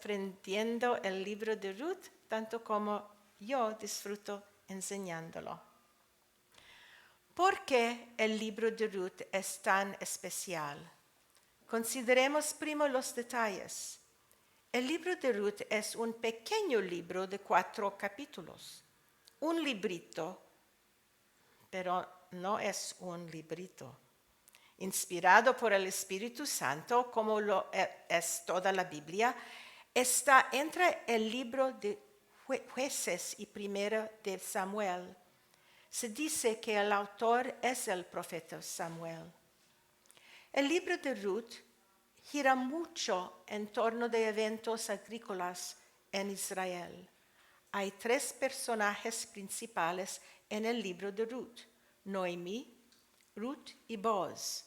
aprendiendo el libro de Ruth, tanto como yo disfruto enseñándolo. ¿Por qué el libro de Ruth es tan especial? Consideremos primero los detalles. El libro de Ruth es un pequeño libro de 4 capítulos, un librito, pero no es un librito. Inspirado por el Espíritu Santo, como lo es toda la Biblia, está entre el libro de Jueces y primero de Samuel. Se dice que el autor es el profeta Samuel. El libro de Ruth gira mucho en torno de eventos agrícolas en Israel. Hay 3 personajes principales en el libro de Ruth: Noemí, Ruth y Boaz.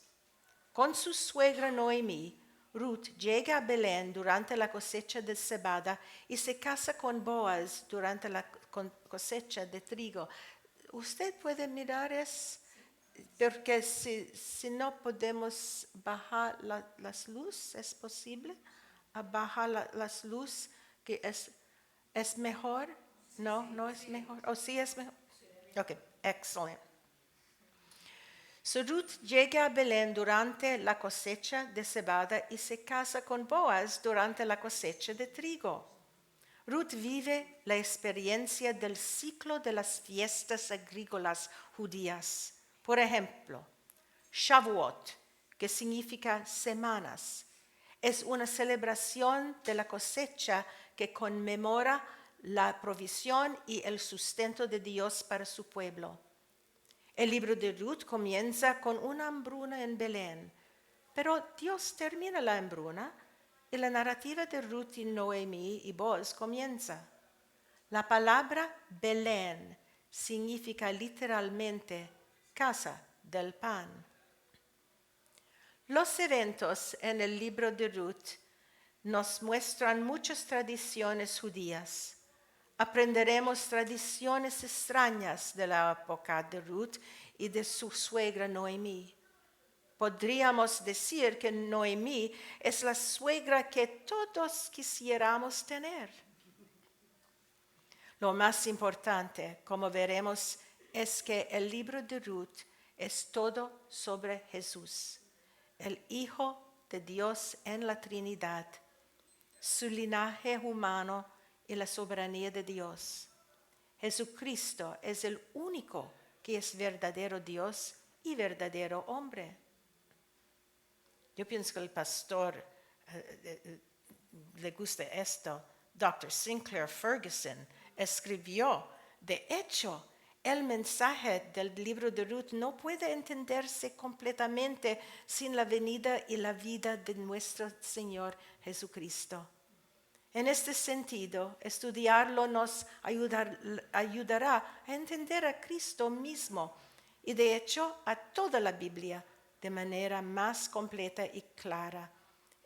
Con su suegra Noemí, Ruth llega a Belén durante la cosecha de cebada y se casa con Boaz durante la cosecha de trigo. ¿Usted puede mirar eso? Porque si no podemos bajar las luces, ¿es posible? ¿A bajar las luces que es mejor? No, no es mejor. ¿O sí es mejor? Ok, excelente. So Ruth llega a Belén durante la cosecha de cebada y se casa con Boaz durante la cosecha de trigo. Ruth vive la experiencia del ciclo de las fiestas agrícolas judías. Por ejemplo, Shavuot, que significa semanas, es una celebración de la cosecha que conmemora la provisión y el sustento de Dios para su pueblo. El libro de Ruth comienza con una hambruna en Belén, pero Dios termina la hambruna y la narrativa de Ruth y Noemí y Boaz comienza. La palabra Belén significa literalmente casa del pan. Los eventos en el libro de Ruth nos muestran muchas tradiciones judías. Aprenderemos tradiciones extrañas de la época de Ruth y de su suegra Noemí. Podríamos decir que Noemí es la suegra que todos quisiéramos tener. Lo más importante, como veremos, es que el libro de Ruth es todo sobre Jesús, el Hijo de Dios en la Trinidad, su linaje humano y la soberanía de Dios. Jesucristo es el único que es verdadero Dios y verdadero hombre. Yo pienso que el pastor le gusta esto. Dr. Sinclair Ferguson escribió: de hecho, el mensaje del libro de Ruth no puede entenderse completamente sin la venida y la vida de nuestro Señor Jesucristo. En este sentido, estudiarlo nos ayudará a entender a Cristo mismo y, de hecho, a toda la Biblia de manera más completa y clara.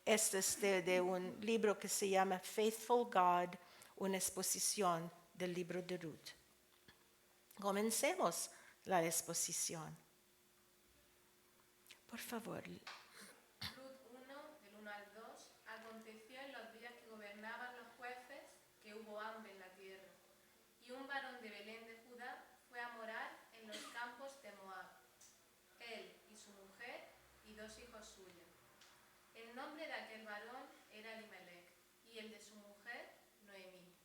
Este es de un libro que se llama Faithful God, una exposición del libro de Ruth. Comencemos la exposición. Por favor. Ruth 1, del 1 al 2, aconteció en los días que gobernaban los jueces que hubo hambre en la tierra, y un varón de Belén de Judá fue a morar en los campos de Moab, él y su mujer y 2 hijos suyos. El nombre de aquel varón era Elimelech, y el de su mujer Noemí,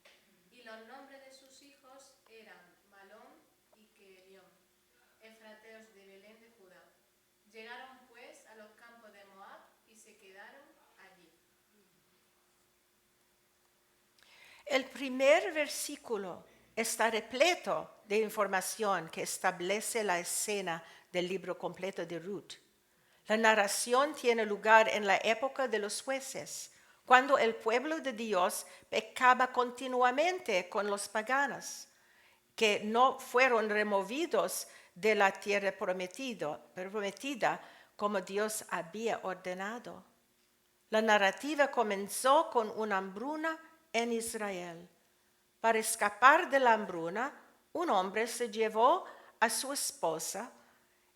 y los nombres de sus hijos eran Malón y Quelión, efrateos de Belén de Judá. Llegaron pues a los campos de Moab y se quedaron allí. El primer versículo está repleto de información que establece la escena del libro completo de Ruth. La narración tiene lugar en la época de los jueces, cuando el pueblo de Dios pecaba continuamente con los paganos, que no fueron removidos de la tierra prometida como Dios había ordenado. La narrativa comenzó con una hambruna en Israel. Para escapar de la hambruna, un hombre se llevó a su esposa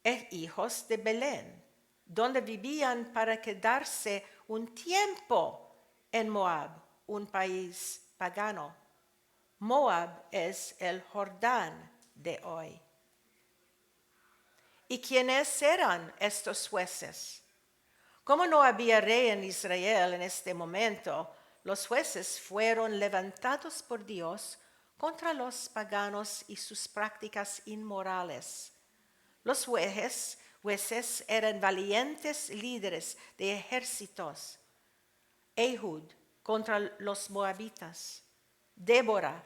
e hijos de Belén, donde vivían para quedarse un tiempo en Moab, un país pagano. Moab es el Jordán de hoy. ¿Y quiénes eran estos jueces? Como no había rey en Israel en este momento, los jueces fueron levantados por Dios contra los paganos y sus prácticas inmorales. Los jueces eran valientes líderes de ejércitos. Ehud contra los moabitas, Débora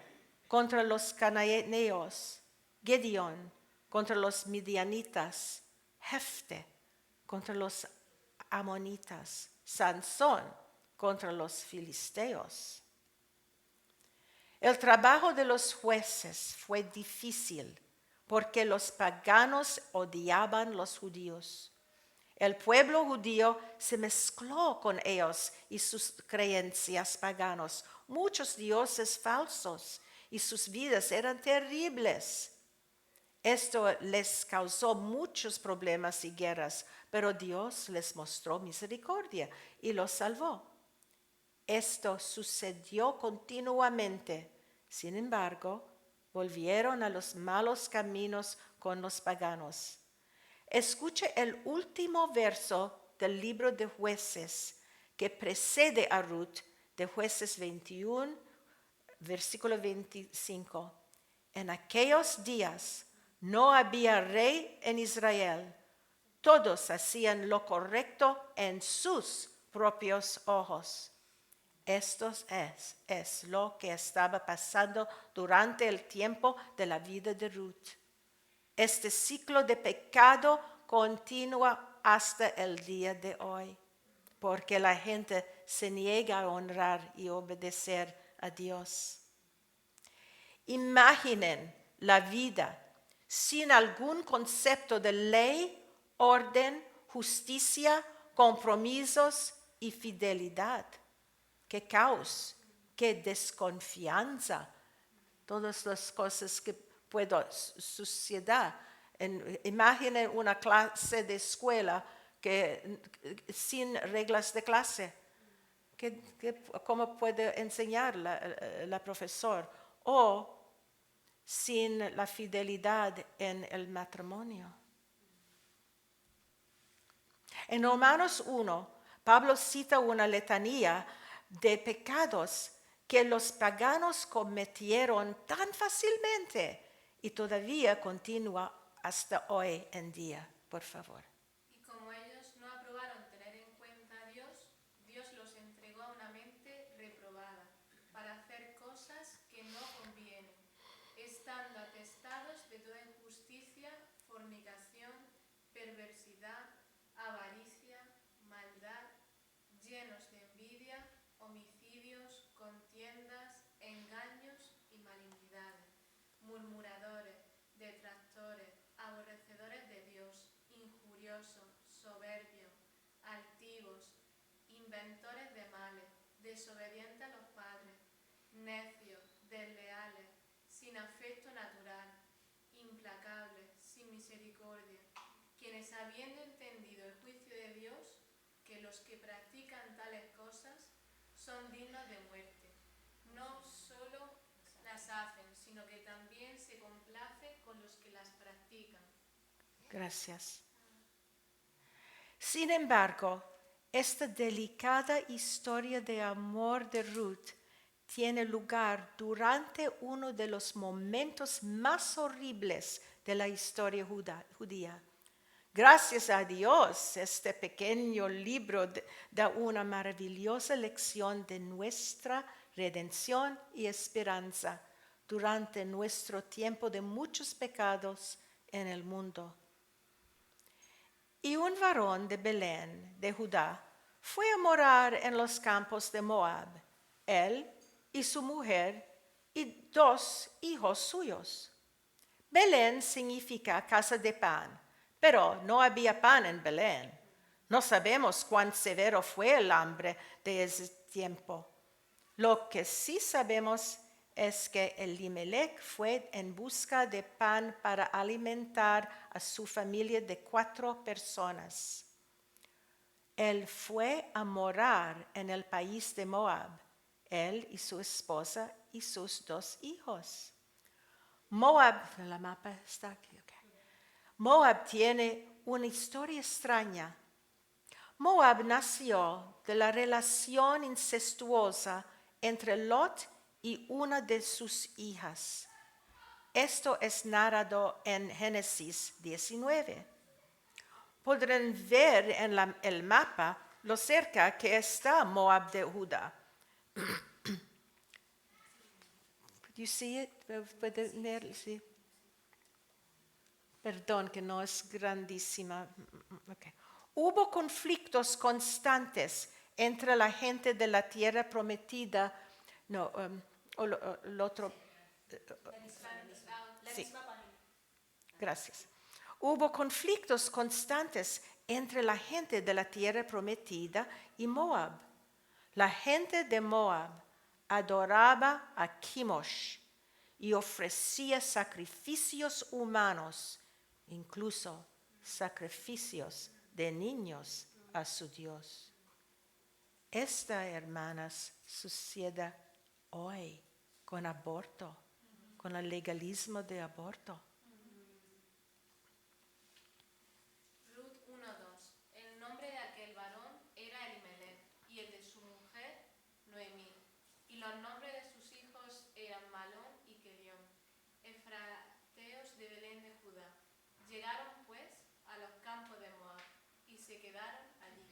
contra los cananeos, Gedeón contra los midianitas, Jefte contra los amonitas, Sansón contra los filisteos. El trabajo de los jueces fue difícil porque los paganos odiaban los judíos. El pueblo judío se mezcló con ellos y sus creencias paganos, muchos dioses falsos, y sus vidas eran terribles. Esto les causó muchos problemas y guerras, pero Dios les mostró misericordia y los salvó. Esto sucedió continuamente. Sin embargo, volvieron a los malos caminos con los paganos. Escuche el último verso del libro de Jueces que precede a Ruth, de Jueces 21, versículo 25. En aquellos días no había rey en Israel. Todos hacían lo correcto en sus propios ojos. Esto es lo que estaba pasando durante el tiempo de la vida de Ruth. Este ciclo de pecado continúa hasta el día de hoy, porque la gente se niega a honrar y obedecer a Dios. Imaginen la vida sin algún concepto de ley, orden, justicia, compromisos y fidelidad. Qué caos, qué desconfianza, todas las cosas que pueden suceder. Imaginen una clase de escuela sin reglas de clase. ¿Cómo puede enseñar la profesora? O sin la fidelidad en el matrimonio. En Romanos 1, Pablo cita una letanía de pecados que los paganos cometieron tan fácilmente y todavía continúa hasta hoy en día. Por favor. Y como ellos no aprobaron tener en cuenta a Dios, Dios los entregó a una mente reprobada para hacer cosas que no convienen, estando atestados de toda injusticia, fornicación, perversidad, avaricia, maldad, llenos de envidia, homicidios, contiendas, engaños y malignidades, murmuradores, detractores, aborrecedores de Dios, injuriosos, soberbios, altivos, inventores de males, desobedientes a los padres, necios, desleales, sin afecto natural, implacables, sin misericordia, quienes habiendo entendido el juicio de Dios, que los que practican tales cosas son dignos de muerte, no solo las hacen, sino que también se complace con los que las practican. Gracias. Sin embargo, esta delicada historia de amor de Ruth tiene lugar durante uno de los momentos más horribles de la historia judía. Gracias a Dios, este pequeño libro da una maravillosa lección de nuestra redención y esperanza durante nuestro tiempo de muchos pecados en el mundo. Y un varón de Belén, de Judá, fue a morar en los campos de Moab, él y su mujer y 2 hijos suyos. Belén significa casa de pan, pero no había pan en Belén. No sabemos cuán severo fue el hambre de ese tiempo. Lo que sí sabemos es que Elimelech fue en busca de pan para alimentar a su familia de 4 personas. Él fue a morar en el país de Moab, él y su esposa y sus 2 hijos. Moab, la mapa está aquí, ok. Moab tiene una historia extraña. Moab nació de la relación incestuosa entre Lot y una de sus hijas. Esto es narrado en Génesis 19. Podrán ver en el mapa lo cerca que está Moab de Judá. Could you see it? ¿Pueden ver? Sí. Perdón, que no es grandísima. Okay. Hubo conflictos constantes entre la gente de la tierra prometida. No, el otro. Sí. Gracias. Hubo conflictos constantes entre la gente de la tierra prometida y Moab. La gente de Moab adoraba a Chemosh y ofrecía sacrificios humanos, incluso sacrificios de niños a su Dios. Esta, hermanas, sucede hoy con aborto, con el legalismo de aborto. Ruth 1:2. El nombre de aquel varón era Elimelech y el de su mujer Noemí. Y los nombres de sus hijos eran Malón y Kelión, efrateos de Belén de Judá. Llegaron pues a los campos de Moab y se quedaron allí.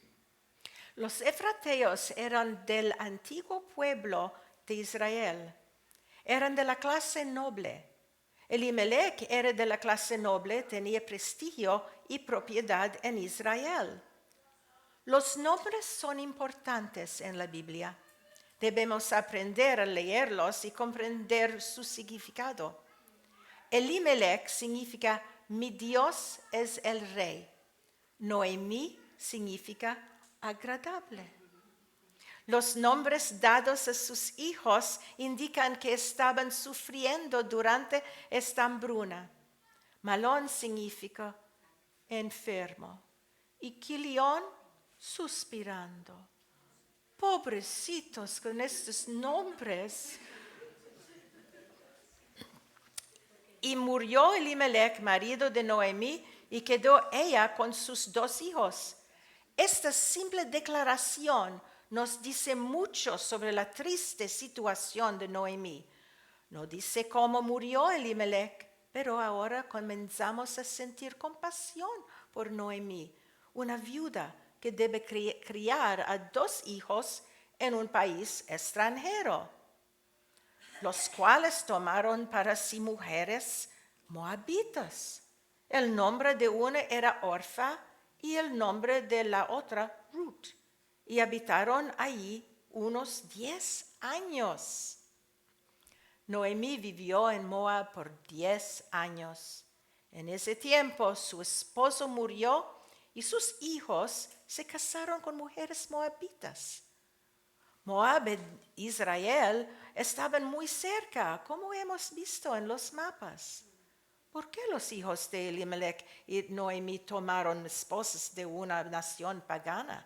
Los efrateos eran del antiguo pueblo de Israel. Eran de la clase noble. Elimelech era de la clase noble, tenía prestigio y propiedad en Israel. Los nombres son importantes en la Biblia. Debemos aprender a leerlos y comprender su significado. Elimelech significa mi Dios es el rey. Noemí significa agradable. Los nombres dados a sus hijos indican que estaban sufriendo durante esta hambruna. Malón significa enfermo y Kilión suspirando. Pobrecitos con estos nombres. Y murió Elimelech, marido de Noemí, y quedó ella con sus 2 hijos. Esta simple declaración nos dice mucho sobre la triste situación de Noemí. No dice cómo murió Elimelech, pero ahora comenzamos a sentir compasión por Noemí, una viuda que debe criar a 2 hijos en un país extranjero, los cuales tomaron para sí mujeres moabitas. El nombre de una era Orfa y el nombre de la otra Ruth, y habitaron allí unos 10 años. Noemí vivió en Moab por 10 años. En ese tiempo su esposo murió y sus hijos se casaron con mujeres moabitas. Moab y Israel estaban muy cerca, como hemos visto en los mapas. ¿Por qué los hijos de Elimelech y Noemí tomaron esposas de una nación pagana?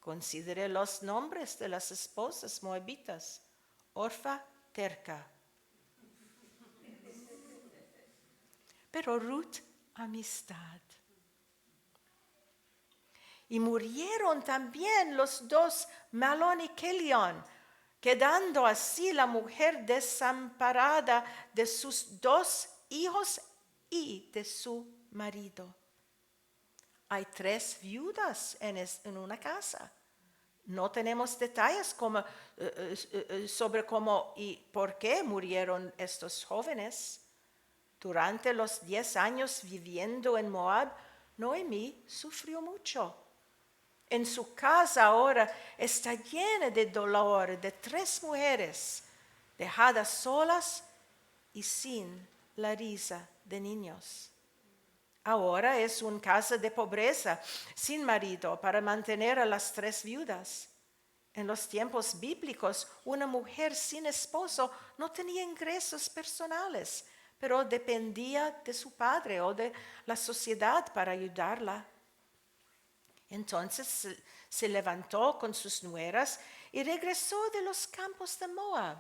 Considere los nombres de las esposas moabitas. Orfa, terca. Pero Ruth, amistad. Y murieron también los 2, Malón y Kelión, quedando así la mujer desamparada de sus 2 hijos y de su marido. Hay 3 viudas en una casa. No tenemos detalles sobre cómo y por qué murieron estos jóvenes. Durante los 10 años viviendo en Moab, Noemí sufrió mucho. En su casa ahora está llena de dolor de 3 mujeres dejadas solas y sin la risa de niños. Ahora es una casa de pobreza, sin marido, para mantener a las 3 viudas. En los tiempos bíblicos, una mujer sin esposo no tenía ingresos personales, pero dependía de su padre o de la sociedad para ayudarla. Entonces se levantó con sus nueras y regresó de los campos de Moab,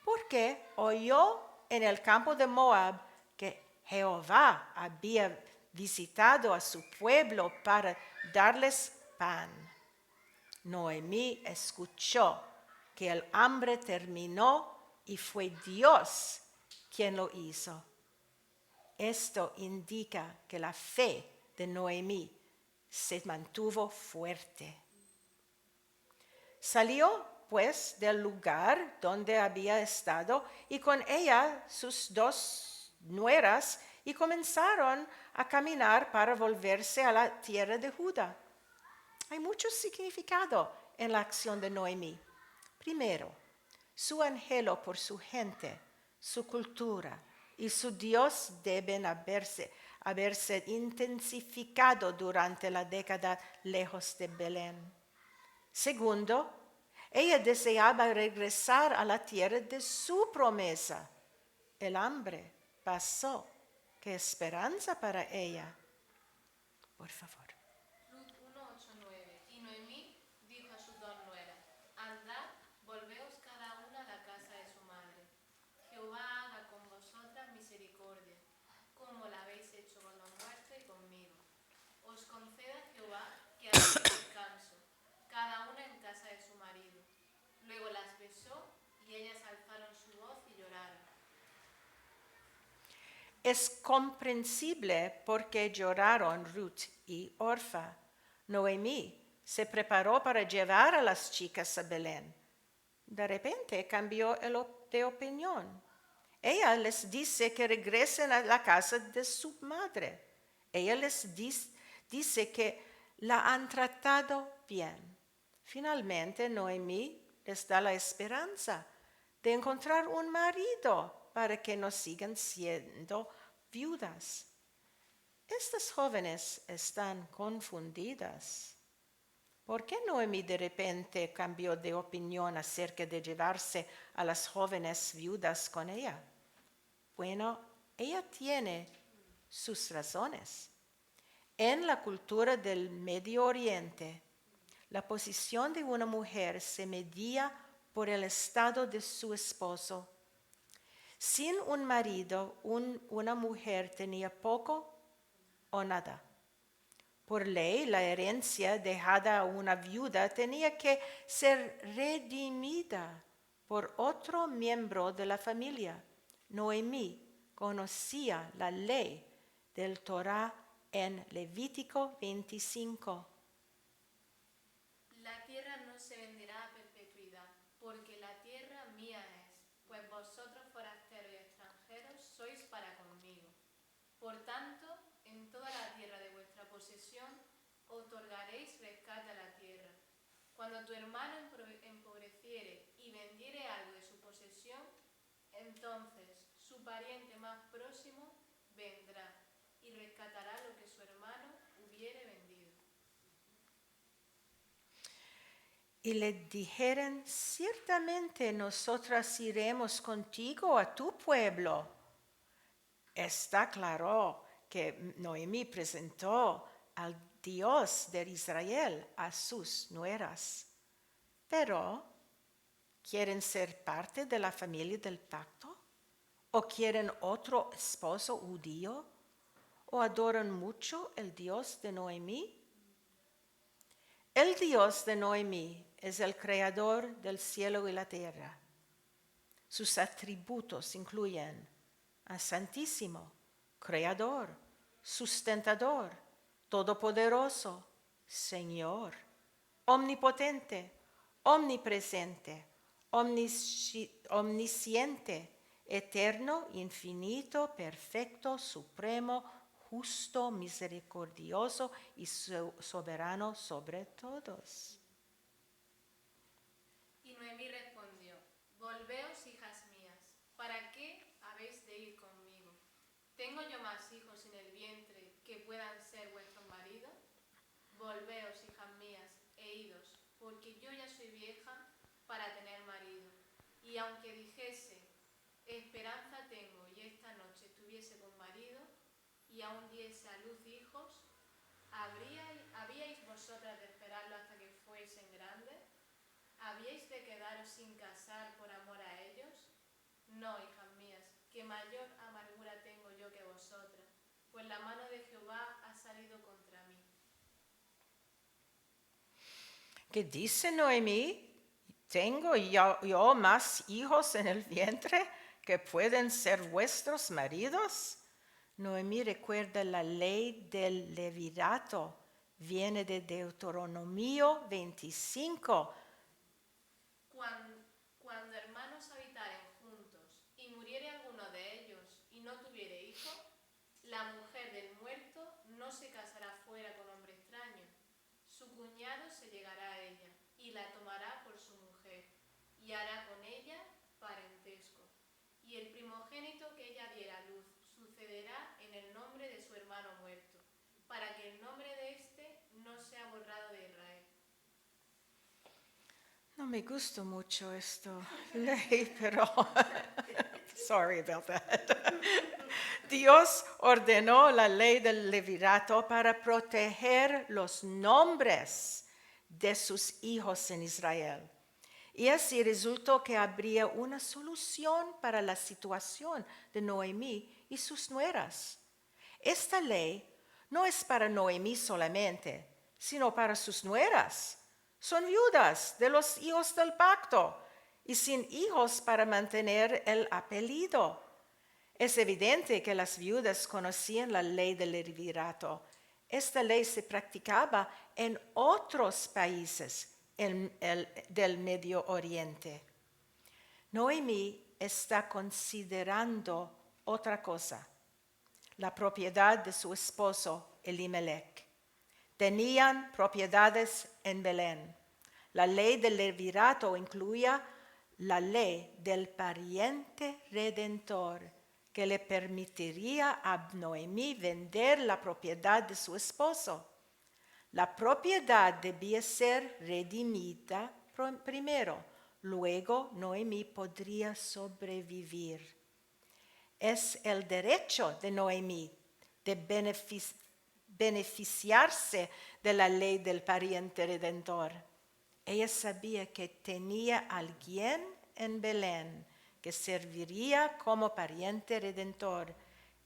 porque oyó en el campo de Moab que Jehová había visitado a su pueblo para darles pan. Noemí escuchó que el hambre terminó y fue Dios quien lo hizo. Esto indica que la fe de Noemí se mantuvo fuerte. Salió pues del lugar donde había estado y con ella sus 2 nueras y comenzaron a caminar para volverse a la tierra de Judá. Hay mucho significado en la acción de Noemí. Primero, su anhelo por su gente, su cultura y su Dios deben haberse intensificado durante la década lejos de Belén. Segundo, ella deseaba regresar a la tierra de su promesa. El hambre pasó. ¿Qué esperanza para ella? Por favor. Ruth 1:8-9. Y Noemí dijo a sus 2 nueras: Andad, volveos cada una a la casa de su madre. Jehová haga con vosotras misericordia, como la habéis hecho con los muertos y conmigo. Os conceda Jehová que hagáis descanso, cada una en casa de su marido. Luego las besó y ellas alzaron su voz y lloraron. Es comprensible porque lloraron Ruth y Orfa. Noemí se preparó para llevar a las chicas a Belén. De repente cambió de opinión. Ella les dice que regresen a la casa de su madre. Ella les dice que la han tratado bien. Finalmente, Noemí les da la esperanza de encontrar un marido para que no sigan siendo viudas. Estas jóvenes están confundidas. ¿Por qué Noemí de repente cambió de opinión acerca de llevarse a las jóvenes viudas con ella? Bueno, ella tiene sus razones. En la cultura del Medio Oriente, la posición de una mujer se medía por el estado de su esposo. Sin un marido, una mujer tenía poco o nada. Por ley, la herencia dejada a una viuda tenía que ser redimida por otro miembro de la familia. Noemí conocía la ley del Torá en Levítico 25. La tierra no se venderá a perpetuidad, porque la tierra mía es, pues vosotros forasteros y extranjeros sois para conmigo. Por tanto, en toda la tierra de vuestra posesión otorgaréis rescate a la tierra. Cuando tu hermano empobreciere y vendiere algo de su posesión, entonces su pariente más próximo vendrá y rescatará lo que su hermano hubiere vendido. Y le dijeron, ciertamente nosotras iremos contigo a tu pueblo. Está claro que Noemí presentó al Dios de Israel a sus nueras. Pero, ¿quieren ser parte de la familia del pacto? ¿O quieren otro esposo judío? ¿O adoran mucho el Dios de Noemí? El Dios de Noemí es el creador del cielo y la tierra. Sus atributos incluyen a Santísimo, Creador, Sustentador, Todopoderoso, Señor, Omnipotente, Omnipresente, Omnisciente, Eterno, Infinito, Perfecto, Supremo, justo, misericordioso y soberano sobre todos. Y Noemí respondió: Volveos, hijas mías, ¿para qué habéis de ir conmigo? ¿Tengo yo más hijos en el vientre que puedan ser vuestros maridos? Volveos, hijas mías, e idos, porque yo ya soy vieja para tener marido. Y aunque dijese, esperanza tengo, y esta noche estuviese con marido, y aún diese a luz hijos, ¿habíais vosotras de esperarlo hasta que fuesen grandes? ¿habíais de quedaros sin casar por amor a ellos? No, hijas mías, que mayor amargura tengo yo que vosotras, pues la mano de Jehová ha salido contra mí. ¿Qué dice Noemí? ¿Tengo yo más hijos en el vientre que pueden ser vuestros maridos? Noemí recuerda la ley del levirato. Viene de Deuteronomio 25. Cuando hermanos habitaren juntos y muriere alguno de ellos y no tuviere hijo, la mujer del muerto no se casará fuera con hombre extraño. Su cuñado se llegará a ella y la tomará por su mujer y hará con ella parentesco. Y el primogénito que ella diera a luz sucederá en el nombre de su hermano muerto, para que el nombre de éste no sea borrado de Israel. No me gusta mucho esto ley, pero sorry about that. Dios ordenó la ley del levirato para proteger los nombres de sus hijos en Israel. Y así resultó que habría una solución para la situación de Noemí y sus nueras. Esta ley no es para Noemí solamente, sino para sus nueras. Son viudas de los hijos del pacto y sin hijos para mantener el apellido. Es evidente que las viudas conocían la ley del levirato. Esta ley se practicaba en otros países del Medio Oriente. Noemí está considerando otra cosa, la propiedad de su esposo Elimelech. Tenían propiedades en Belén. La ley del levirato incluía la ley del pariente redentor, que le permitiría a Noemí vender la propiedad de su esposo. La propiedad debía ser redimida primero, luego Noemí podría sobrevivir. Es el derecho de Noemí de beneficiarse de la ley del pariente redentor. Ella sabía que tenía alguien en Belén que serviría como pariente redentor.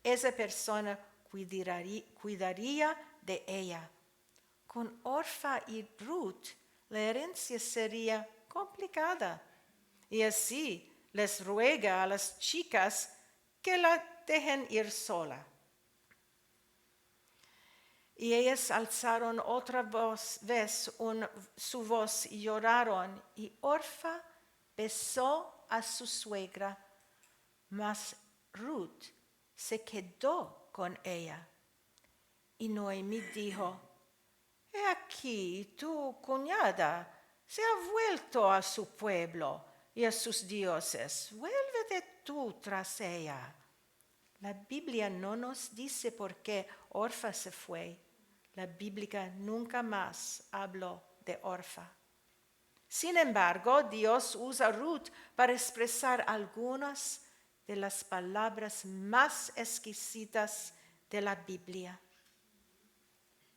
Esa persona cuidaría de ella. Con Orfa y Ruth, la herencia sería complicada. Y así les ruega a las chicas que la dejen ir sola. Y ellas alzaron otra vez su voz y lloraron, y Orfa besó a su suegra, mas Ruth se quedó con ella. Y Noemí dijo: «He aquí, tu cuñada se ha vuelto a su pueblo y a sus dioses. Vuélvete tú tras ella». La Biblia no nos dice por qué Orfa se fue. La Biblia nunca más habló de Orfa. Sin embargo, Dios usa a Ruth para expresar algunas de las palabras más exquisitas de la Biblia.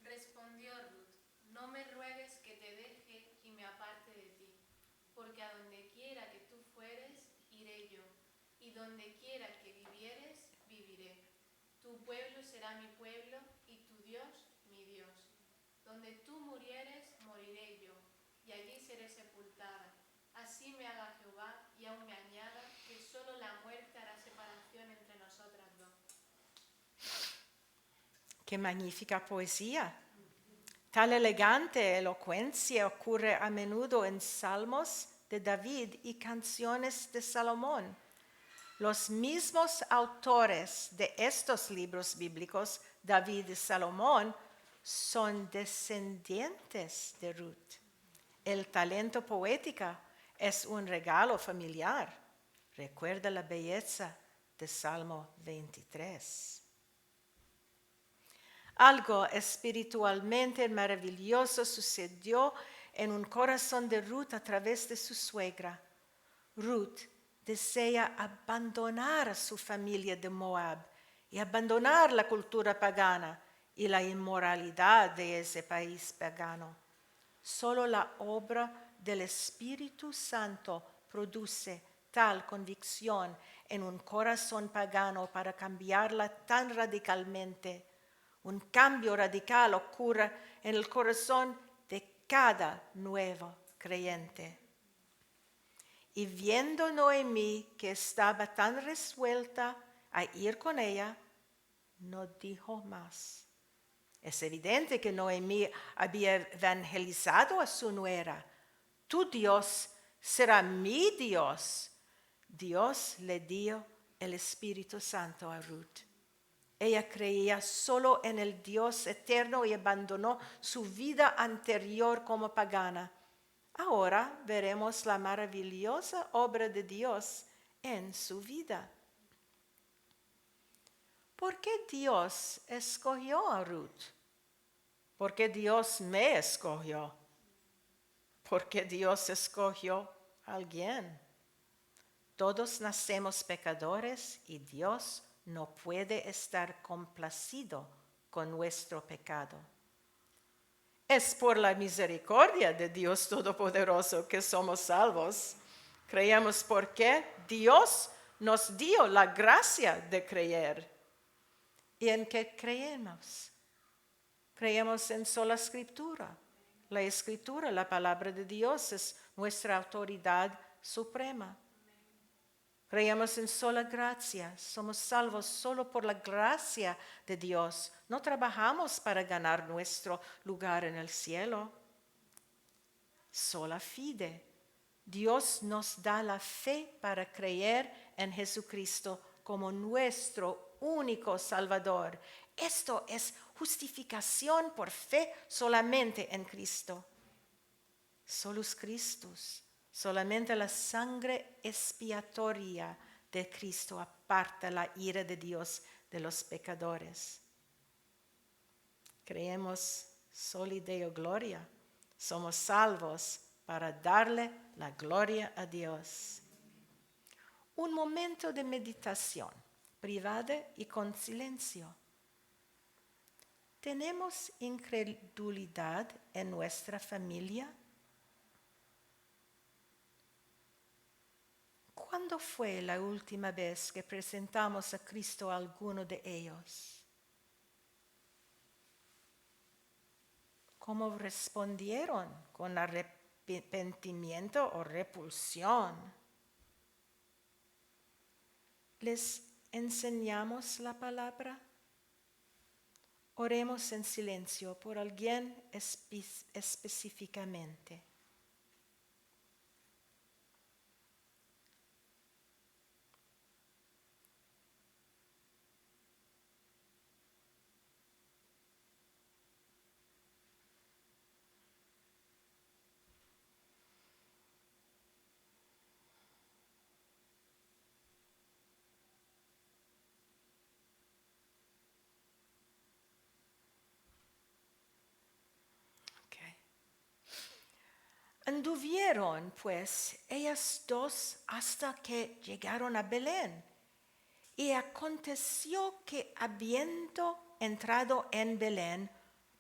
Respondió Ruth: no me ruegues que te deje y me aparte de ti, porque a donde quiera que tú fueres, iré yo, y donde quiera que vivieres, viviré. Tu pueblo será mi pueblo, y tu Dios, mi Dios. Donde tú murieres, moriré yo, y allí seré sepultada. Así me haga Jehová, y aún me añada, que solo la muerte hará separación entre nosotras dos. ¡Qué magnífica poesía! Tal elegante elocuencia ocurre a menudo en salmos de David y canciones de Salomón. Los mismos autores de estos libros bíblicos, David y Salomón, son descendientes de Ruth. El talento poético es un regalo familiar. Recuerda la belleza de Salmo 23. Algo espiritualmente maravilloso sucedió en un corazón de Ruth a través de su suegra. Ruth desea abandonar a su familia de Moab y abandonar la cultura pagana y la inmoralidad de ese país pagano. Solo la obra del Espíritu Santo produce tal convicción en un corazón pagano para cambiarla tan radicalmente. Un cambio radical ocurre en el corazón de cada nuevo creyente. Y viendo Noemí que estaba tan resuelta a ir con ella, no dijo más. Es evidente que Noemí había evangelizado a su nuera. Tu Dios será mi Dios. Dios le dio el Espíritu Santo a Ruth. Ella creía solo en el Dios eterno y abandonó su vida anterior como pagana. Ahora veremos la maravillosa obra de Dios en su vida. ¿Por qué Dios escogió a Ruth? ¿Por qué Dios me escogió? ¿Por qué Dios escogió a alguien? Todos nacemos pecadores y Dios no puede estar complacido con nuestro pecado. Es por la misericordia de Dios Todopoderoso que somos salvos. Creemos porque Dios nos dio la gracia de creer. ¿Y en qué creemos? Creemos en sola Escritura. La Escritura, la palabra de Dios, es nuestra autoridad suprema. Creemos en sola gracia, somos salvos solo por la gracia de Dios. No trabajamos para ganar nuestro lugar en el cielo. Sola fide. Dios nos da la fe para creer en Jesucristo como nuestro único Salvador. Esto es justificación por fe solamente en Cristo. Solus Christus. Solamente la sangre expiatoria de Cristo aparta la ira de Dios de los pecadores. Creemos soli Deo gloria. Somos salvos para darle la gloria a Dios. Un momento de meditación privada y con silencio. ¿Tenemos incredulidad en nuestra familia? ¿Cuándo fue la última vez que presentamos a Cristo a alguno de ellos? ¿Cómo respondieron? ¿Con arrepentimiento o repulsión? ¿Les enseñamos la palabra? Oremos en silencio por alguien específicamente. Anduvieron, pues, ellas dos hasta que llegaron a Belén. Y aconteció que, habiendo entrado en Belén,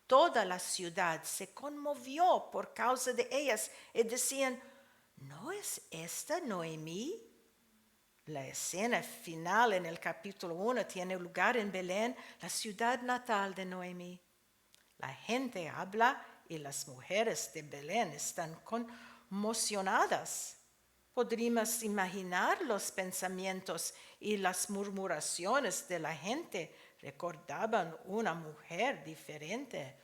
toda la ciudad se conmovió por causa de ellas y decían, ¿no es esta Noemí? La escena final en el capítulo 1 tiene lugar en Belén, la ciudad natal de Noemí. La gente habla y las mujeres de Belén están conmocionadas. Podríamos imaginar los pensamientos y las murmuraciones de la gente. Recordaban una mujer diferente.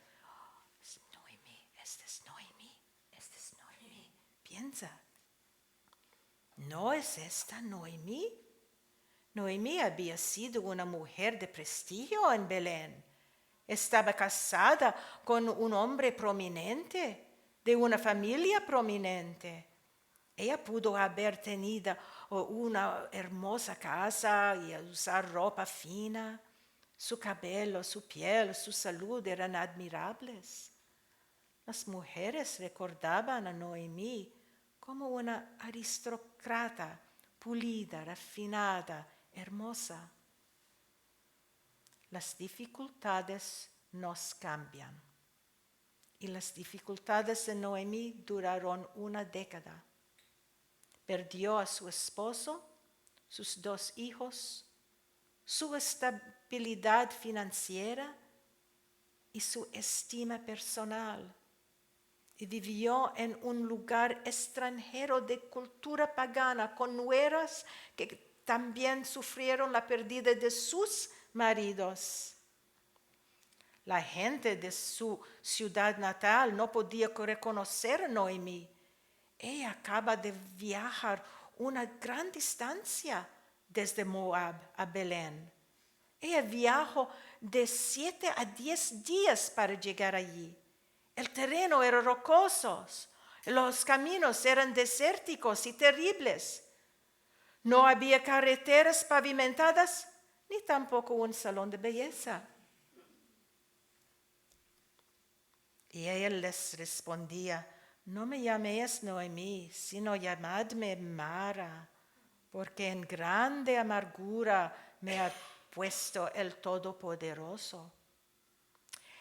Noemí, esta es Noemí, esta es Noemí. Piensa, ¿no es esta Noemí? Noemí había sido una mujer de prestigio en Belén. Estaba casada con un hombre prominente, de una familia prominente. Ella pudo haber tenido una hermosa casa y usar ropa fina. Su cabello, su piel, su salud eran admirables. Las mujeres recordaban a Noemí como una aristócrata, pulida, refinada, hermosa. Las dificultades nos cambian y las dificultades de Noemí duraron una década. Perdió a su esposo, sus 2 hijos, su estabilidad financiera y su estima personal. Y vivió en un lugar extranjero de cultura pagana con nueras que también sufrieron la pérdida de sus maridos. La gente de su ciudad natal no podía reconocer a Noemí. Ella acaba de viajar una gran distancia desde Moab a Belén. Ella viajó de 7 a 10 días para llegar allí. El terreno era rocoso, los caminos eran desérticos y terribles. No había carreteras pavimentadas ni tampoco un salón de belleza. Y ella les respondía: no me llaméis Noemí, sino llamadme Mara, porque en grande amargura me ha puesto el Todopoderoso.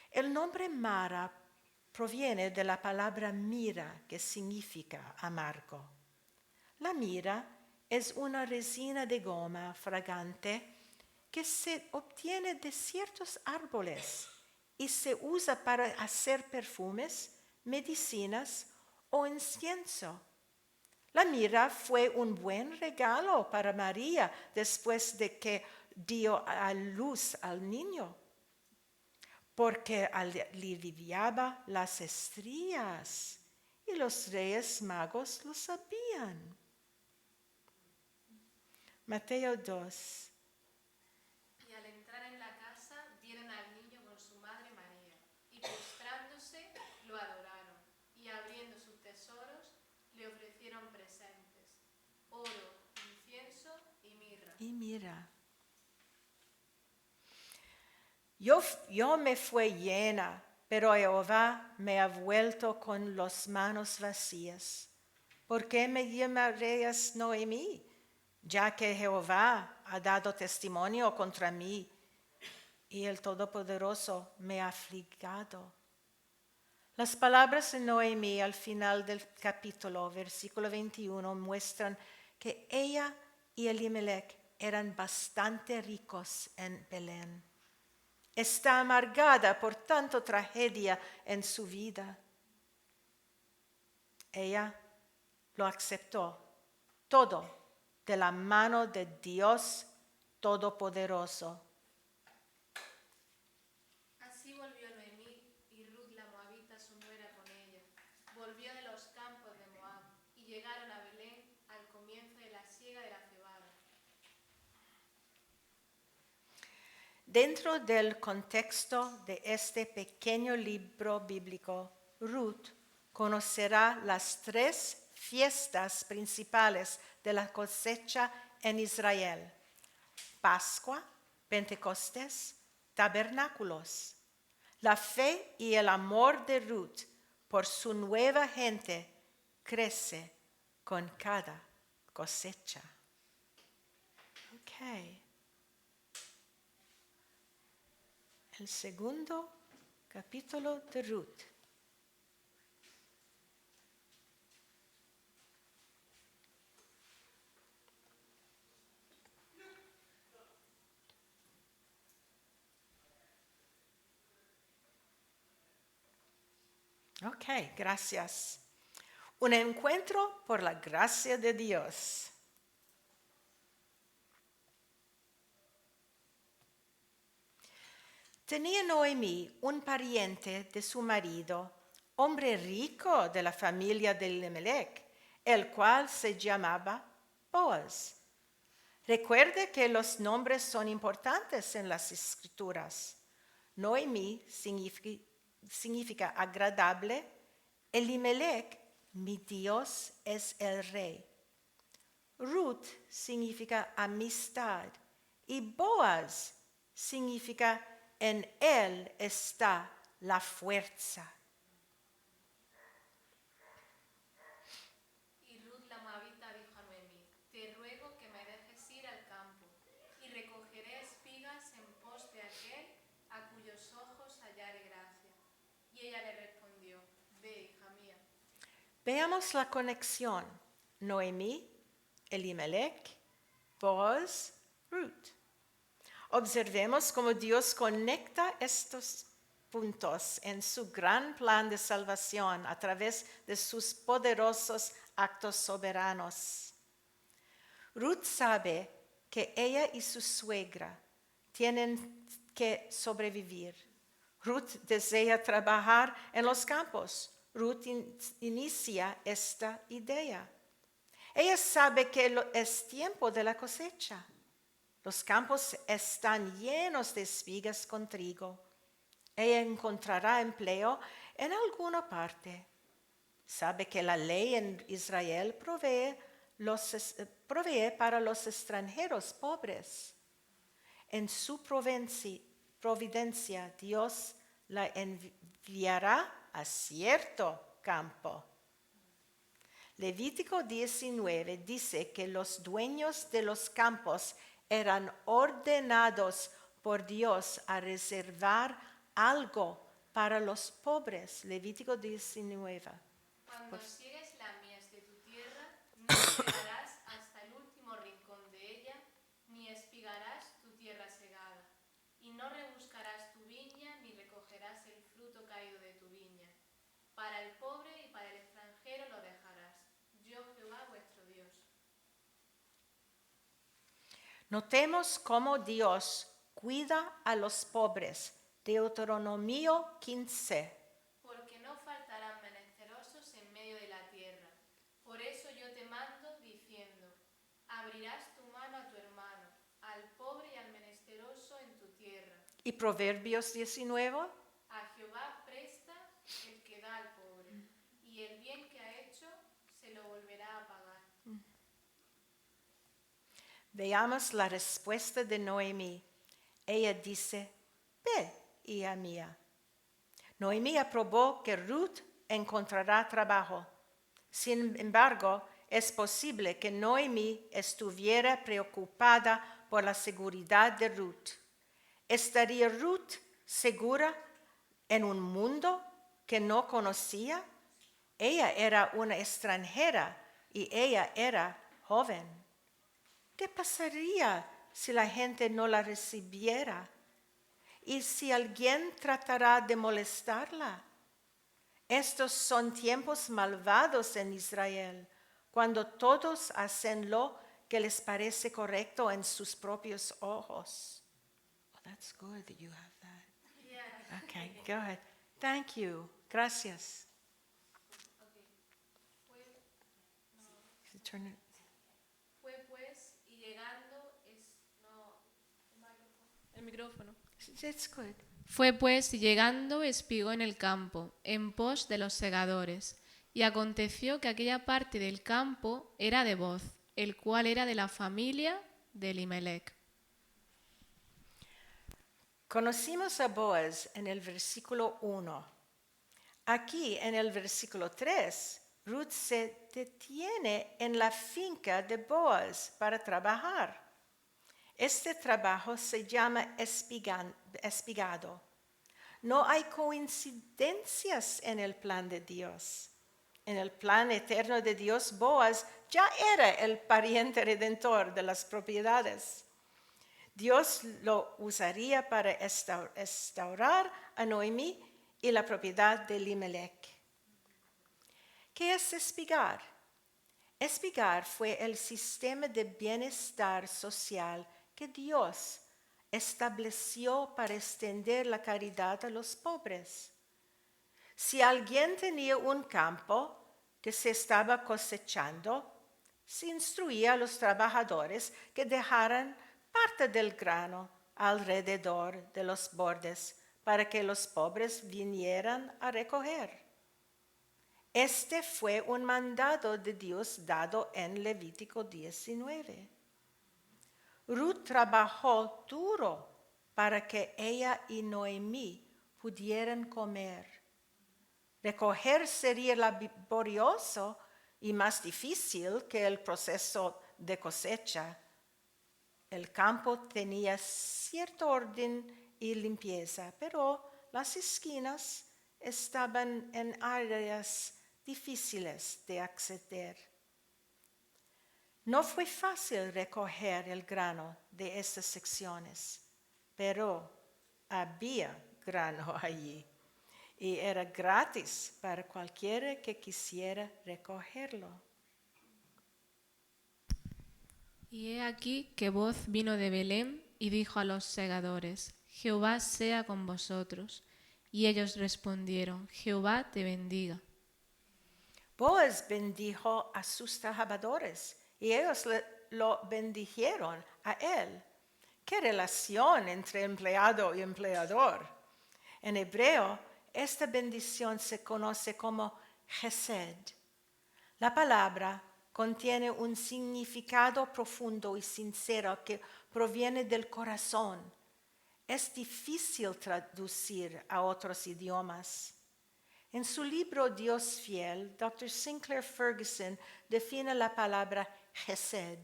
El nombre Mara proviene de la palabra mira, que significa amargo. La mira es una resina de goma fragante que se obtiene de ciertos árboles y se usa para hacer perfumes, medicinas o incienso. La mirra fue un buen regalo para María después de que dio a luz al niño, porque aliviaba las estrías y los reyes magos lo sabían. Mateo 2. Y al entrar en la casa, vieron al niño con su madre María, y postrándose, lo adoraron, y abriendo sus tesoros, le ofrecieron presentes: oro, incienso y mirra. Y mira, yo me fue llena, pero Jehová me ha vuelto con las manos vacías. ¿Por qué me llamarías Noemí? Ya que Jehová ha dado testimonio contra mí y el Todopoderoso me ha afligado. Las palabras de Noemí al final del capítulo, versículo 21, muestran que ella y Elimelech eran bastante ricos en Belén. Está amargada por tanta tragedia en su vida. Ella lo aceptó todo de la mano de Dios Todopoderoso. Así volvió Noemí y Ruth la moabita, su nuera, con ella. Volvió de los campos de Moab y llegaron a Belén al comienzo de la siega de la cebada. Dentro del contexto de este pequeño libro bíblico, Ruth conocerá las 3 fiestas principales de la cosecha en Israel: Pascua, Pentecostés, Tabernáculos. La fe y el amor de Ruth por su nueva gente crece con cada cosecha. Okay. El segundo capítulo de Ruth. Ok, gracias. Un encuentro por la gracia de Dios. Tenía Noemí un pariente de su marido, hombre rico de la familia de Elimelech, el cual se llamaba Boaz. Recuerde que los nombres son importantes en las Escrituras. Noemí significa agradable. Elimelech, mi Dios es el rey. Ruth significa amistad y Boaz significa en él está la fuerza. Y Ruth la moabita dijo a Noemí: te ruego que me dejes ir al campo, y recogeré espigas en pos de aquel a cuyos ojos hallare gracia. Y ella le respondió: Veamos la conexión. Noemí, Elimelech, Boaz, Ruth. Observemos cómo Dios conecta estos puntos en su gran plan de salvación a través de sus poderosos actos soberanos. Ruth sabe que ella y su suegra tienen que sobrevivir. Ruth desea trabajar en los campos. Ruth inicia esta idea. Ella sabe que es tiempo de la cosecha. Los campos están llenos de espigas con trigo. Ella encontrará empleo en alguna parte. Sabe que la ley en Israel provee para los extranjeros pobres. En su providencia, Dios la enviará a cierto campo. Levítico 19 dice que los dueños de los campos eran ordenados por Dios a reservar algo para los pobres. Levítico 19. Cuando siegues la mies de tu tierra, no llegarás hasta el último rincón de ella, ni espigarás tu tierra segada, y no rebuscarás tu viña, ni recogerás el fruto caído de tu viña. Para el pobre y para el extranjero lo dejarás. Yo, Jehová, vuestro Dios. Notemos cómo Dios cuida a los pobres. Deuteronomio 15. Porque no faltarán menesterosos en medio de la tierra. Por eso yo te mando diciendo, abrirás tu mano a tu hermano, al pobre y al menesteroso en tu tierra. Y Proverbios 19. A Jehová presta el que da al pobre, y el bien que ha hecho se lo volverá a pagar. Veamos la respuesta de Noemí. Ella dice, ve, hija mía. Noemí aprobó que Ruth encontrará trabajo. Sin embargo, es posible que Noemí estuviera preocupada por la seguridad de Ruth. ¿Estaría Ruth segura en un mundo que no conocía? Ella era una extranjera y ella era joven. ¿Qué pasaría si la gente no la recibiera? ¿Y si alguien tratara de molestarla? Estos son tiempos malvados en Israel, cuando todos hacen lo que les parece correcto en sus propios ojos. Oh, that's good that you have that. Yeah. Okay, go ahead. Thank you. Gracias. Okay. Turn it. Fue pues, y llegando el micrófono. It's good. Fue pues, y llegando, espigó en el campo, en pos de los segadores. Y aconteció que aquella parte del campo era de Boz, el cual era de la familia de Elimelech. Conocimos a Boaz en el versículo 1. Aquí en el versículo 3, Ruth se detiene en la finca de Boaz para trabajar. Este trabajo se llama espigado. No hay coincidencias en el plan de Dios. En el plan eterno de Dios, Boaz ya era el pariente redentor de las propiedades. Dios lo usaría para restaurar a Noemí y la propiedad de Elimelech. ¿Qué es espigar? Espigar fue el sistema de bienestar social que Dios estableció para extender la caridad a los pobres. Si alguien tenía un campo que se estaba cosechando, se instruía a los trabajadores que dejaran parte del grano alrededor de los bordes para que los pobres vinieran a recoger. Este fue un mandado de Dios dado en Levítico 19. Ruth trabajó duro para que ella y Noemí pudieran comer. Recoger sería laborioso y más difícil que el proceso de cosecha. El campo tenía cierto orden y limpieza, pero las esquinas estaban en áreas difíciles de acceder. No fue fácil recoger el grano de estas secciones, pero había grano allí y era gratis para cualquiera que quisiera recogerlo. Y he aquí que voz vino de Belén y dijo a los segadores: Jehová sea con vosotros. Y ellos respondieron: Jehová te bendiga. Boaz bendijo a sus trabajadores y ellos lo bendijeron a él. ¿Qué relación entre empleado y empleador? En hebreo, esta bendición se conoce como chesed. La palabra contiene un significado profundo y sincero que proviene del corazón. Es difícil traducir a otros idiomas. En su libro Dios Fiel, Dr. Sinclair Ferguson define la palabra chesed.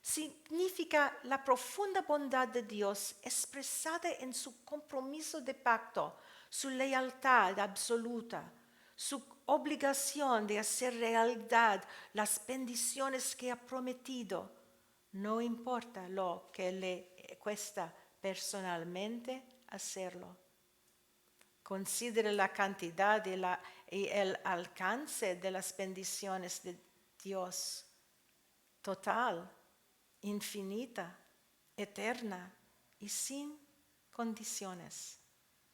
Significa la profunda bondad de Dios expresada en su compromiso de pacto, su lealtad absoluta, su obligación de hacer realidad las bendiciones que ha prometido, no importa lo que le cuesta personalmente hacerlo. Considere la cantidad y el alcance de las bendiciones de Dios. Total, infinita, eterna y sin condiciones.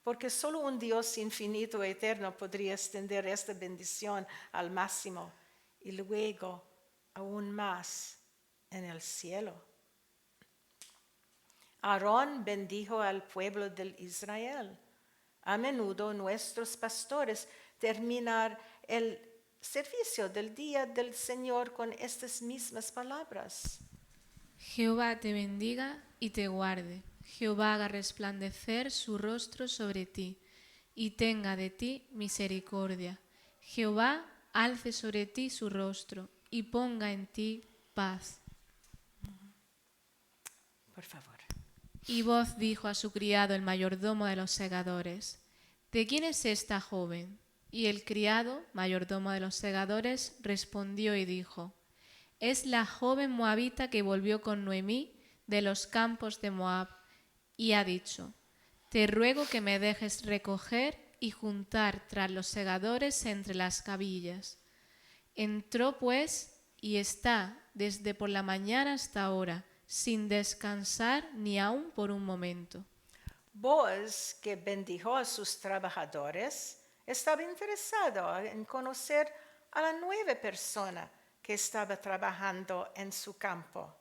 Porque solo un Dios infinito y eterno podría extender esta bendición al máximo y luego aún más en el cielo. Aarón bendijo al pueblo de Israel. A menudo nuestros pastores terminan el servicio del día del Señor con estas mismas palabras. Jehová te bendiga y te guarde. Jehová haga resplandecer su rostro sobre ti y tenga de ti misericordia. Jehová alce sobre ti su rostro y ponga en ti paz. Por favor. Y voz dijo a su criado el mayordomo de los segadores: ¿De quién es esta joven? Y el criado, mayordomo de los segadores, respondió y dijo: Es la joven moabita que volvió con Noemí de los campos de Moab, y ha dicho: Te ruego que me dejes recoger y juntar tras los segadores entre las cabillas. Entró pues y está desde por la mañana hasta ahora, sin descansar ni aun por un momento. Boaz, que bendijo a sus trabajadores, estaba interesado en conocer a la nueva persona que estaba trabajando en su campo.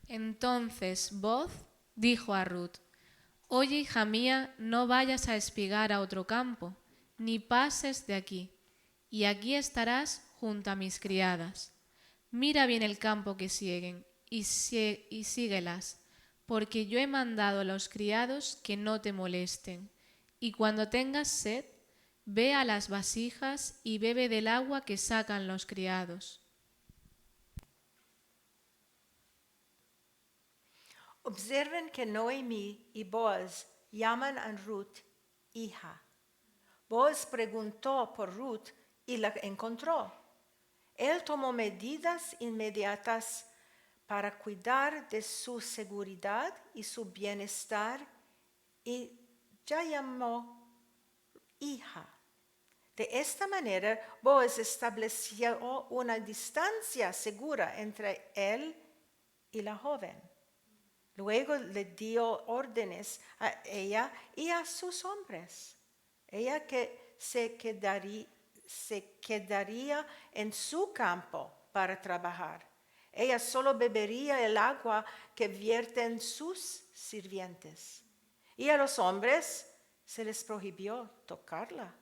Entonces Boaz dijo a Ruth: Oye, hija mía, no vayas a espigar a otro campo, ni pases de aquí, y aquí estarás junto a mis criadas. Mira bien el campo que siguen, y síguelas, porque yo he mandado a los criados que no te molesten. Y cuando tengas sed, ve a las vasijas y bebe del agua que sacan los criados. Observen que Noemí y Boaz llaman a Ruth hija. Boaz preguntó por Ruth y la encontró. Él tomó medidas inmediatas para cuidar de su seguridad y su bienestar y ya llamó hija. De esta manera, Boaz estableció una distancia segura entre él y la joven. Luego le dio órdenes a ella y a sus hombres. Ella que se quedaría en su campo para trabajar. Ella solo bebería el agua que vierten sus sirvientes. Y a los hombres se les prohibió tocarla.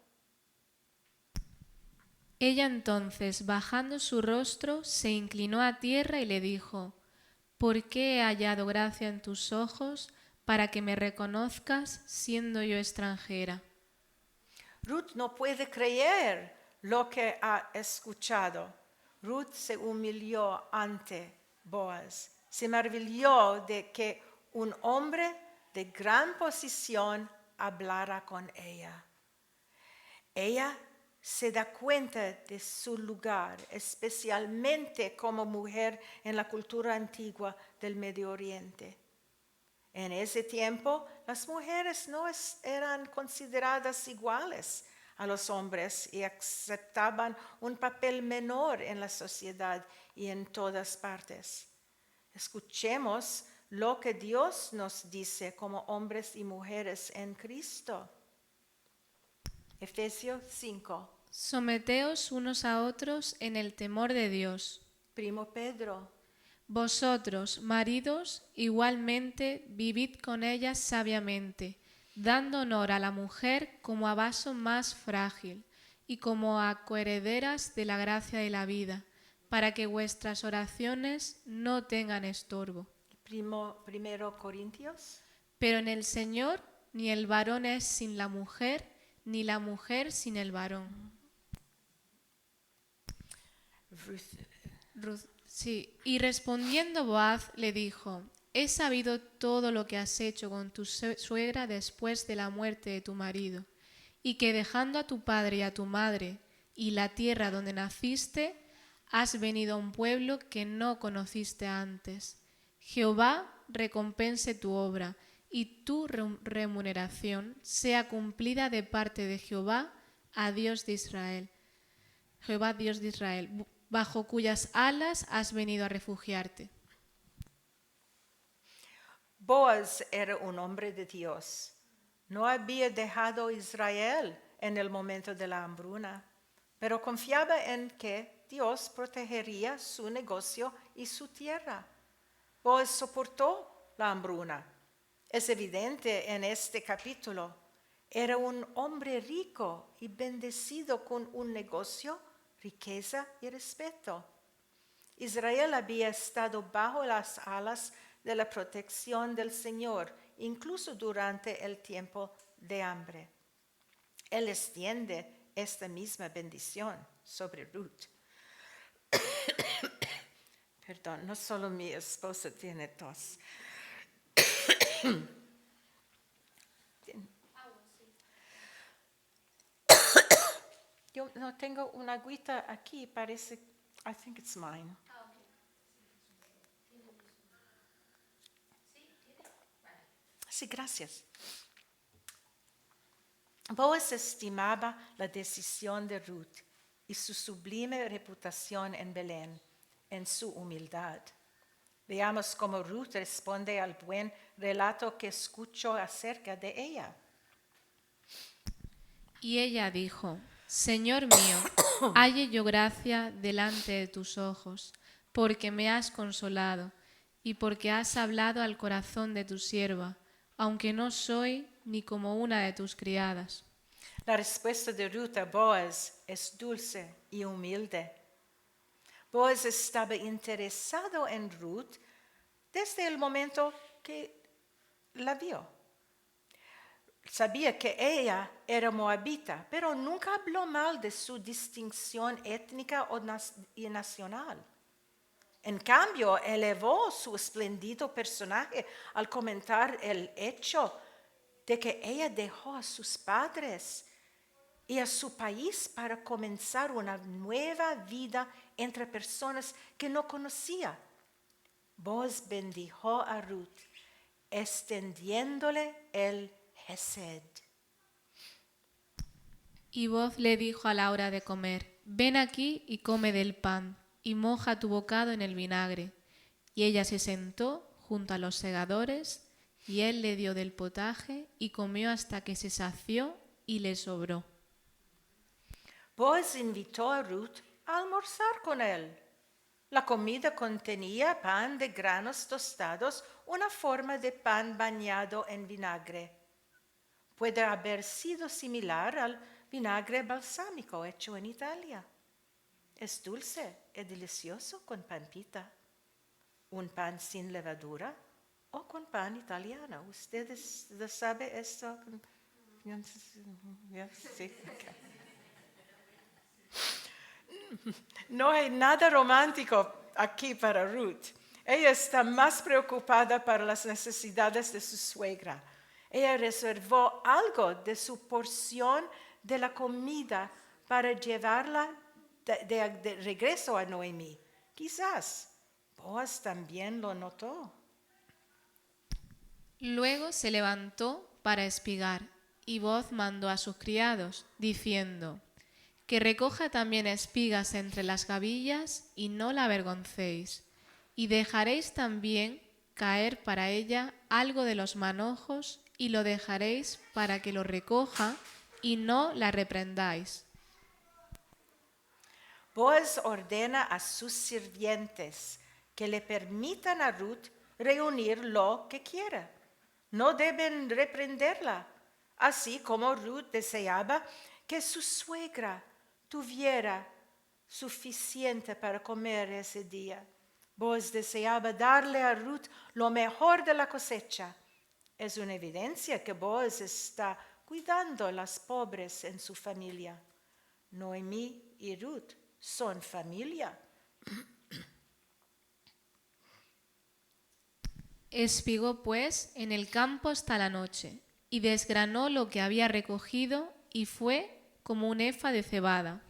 Ella entonces, bajando su rostro, se inclinó a tierra y le dijo: ¿Por qué he hallado gracia en tus ojos para que me reconozcas siendo yo extranjera? Ruth no puede creer lo que ha escuchado. Ruth se humilló ante Boaz. Se maravilló de que un hombre de gran posición hablara con ella. Ella se da cuenta de su lugar, especialmente como mujer en la cultura antigua del Medio Oriente. En ese tiempo, las mujeres no eran consideradas iguales a los hombres y aceptaban un papel menor en la sociedad y en todas partes. Escuchemos lo que Dios nos dice como hombres y mujeres en Cristo. Efesios 5. Someteos unos a otros en el temor de Dios. Primo Pedro. Vosotros, maridos, igualmente vivid con ellas sabiamente, dando honor a la mujer como a vaso más frágil y como a coherederas de la gracia de la vida, para que vuestras oraciones no tengan estorbo. Primero Corintios. Pero en el Señor ni el varón es sin la mujer, ni la mujer sin el varón. Sí, y respondiendo Boaz le dijo: he sabido todo lo que has hecho con tu suegra después de la muerte de tu marido, y que dejando a tu padre y a tu madre y la tierra donde naciste, has venido a un pueblo que no conociste antes. Jehová recompense tu obra, y tu remuneración sea cumplida de parte de Jehová, a Dios de Israel. Jehová, Dios de Israel, bajo cuyas alas has venido a refugiarte. Boaz era un hombre de Dios. No había dejado Israel en el momento de la hambruna, pero confiaba en que Dios protegería su negocio y su tierra. Boaz soportó la hambruna. Es evidente en este capítulo. Era un hombre rico y bendecido con un negocio, riqueza y respeto. Israel había estado bajo las alas de la protección del Señor, incluso durante el tiempo de hambre. Él extiende esta misma bendición sobre Ruth. Perdón, no solo mi esposa tiene tos. Yo no tengo una agüita aquí, parece, I think it's mine. Sí, gracias. Boaz estimaba la decisión de Ruth y su sublime reputación en Belén, en su humildad. Veamos cómo Ruth responde al buen relato que escuchó acerca de ella. Y ella dijo: Señor mío, halle yo gracia delante de tus ojos, porque me has consolado, y porque has hablado al corazón de tu sierva, aunque no soy ni como una de tus criadas. La respuesta de Ruth a Boaz es dulce y humilde. Boaz estaba interesado en Ruth desde el momento que la vio. Sabía que ella era moabita, pero nunca habló mal de su distinción étnica y nacional. En cambio, elevó su espléndido personaje al comentar el hecho de que ella dejó a sus padres y a su país para comenzar una nueva vida entre personas que no conocía. Boaz bendijo a Ruth, extendiéndole el Hesed. Y Boaz le dijo a la hora de comer: ven aquí y come del pan, y moja tu bocado en el vinagre. Y ella se sentó junto a los segadores, y él le dio del potaje, y comió hasta que se sació y le sobró. Boaz invitó a Ruth a almorzar con él. La comida contenía pan de granos tostados, una forma de pan bañado en vinagre. Puede haber sido similar al vinagre balsámico hecho en Italia. Es dulce y delicioso con pan pita, un pan sin levadura o con pan italiano. ¿Ustedes saben esto? Sí. Okay. No hay nada romántico aquí para Ruth. Ella está más preocupada por las necesidades de su suegra. Ella reservó algo de su porción de la comida para llevarla de regreso a Noemí. Quizás Boaz también lo notó. Luego se levantó para espigar, y Boaz mandó a sus criados, diciendo: que recoja también espigas entre las gavillas, y no la avergoncéis, y dejaréis también caer para ella algo de los manojos, y lo dejaréis para que lo recoja, y no la reprendáis. Boaz ordena a sus sirvientes que le permitan a Ruth reunir lo que quiera. No deben reprenderla, así como Ruth deseaba que su suegra tuviera suficiente para comer ese día. Boaz deseaba darle a Ruth lo mejor de la cosecha. Es una evidencia que Boaz está cuidando a las pobres en su familia. Noemí y Ruth son familia. Espigó pues en el campo hasta la noche, y desgranó lo que había recogido, y fue como un efa de cebada.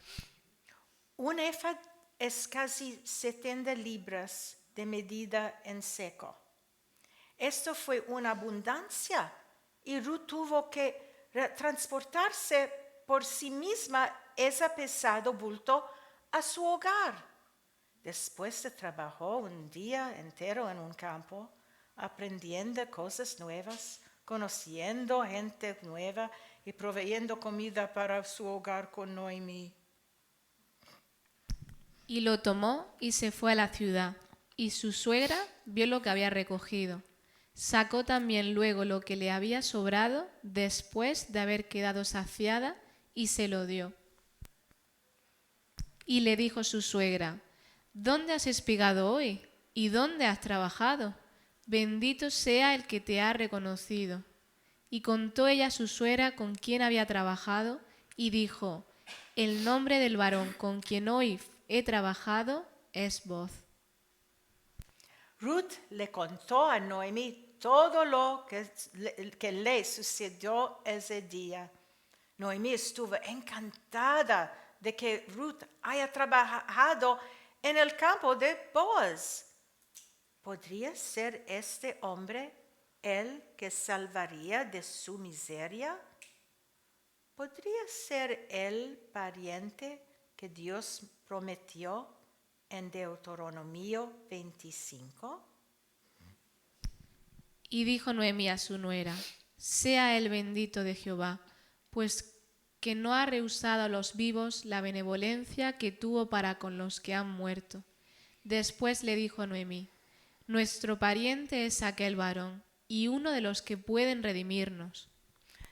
Un efa es casi 70 libras de medida en seco. Esto fue una abundancia y Ruth tuvo que transportarse por sí misma ese pesado bulto a su hogar. Después se trabajó un día entero en un campo, aprendiendo cosas nuevas, conociendo gente nueva y proveyendo comida para su hogar con Noemí. Y lo tomó y se fue a la ciudad, y su suegra vio lo que había recogido. Sacó también luego lo que le había sobrado después de haber quedado saciada, y se lo dio. Y le dijo su suegra: ¿dónde has espigado hoy? ¿Y dónde has trabajado? Bendito sea el que te ha reconocido. Y contó ella a su suegra con quien había trabajado, y dijo: el nombre del varón con quien hoy he trabajado es Boaz. Ruth le contó a Noemí todo lo que le sucedió ese día. Noemí estuvo encantada de que Ruth haya trabajado en el campo de Boaz. ¿Podría ser este hombre el que salvaría de su miseria? ¿Podría ser el pariente que Dios prometió en Deuteronomio 25? Y dijo Noemí a su nuera: sea el bendito de Jehová, pues que no ha rehusado a los vivos la benevolencia que tuvo para con los que han muerto. Después le dijo a Noemí: nuestro pariente es aquel varón, y uno de los que pueden redimirnos.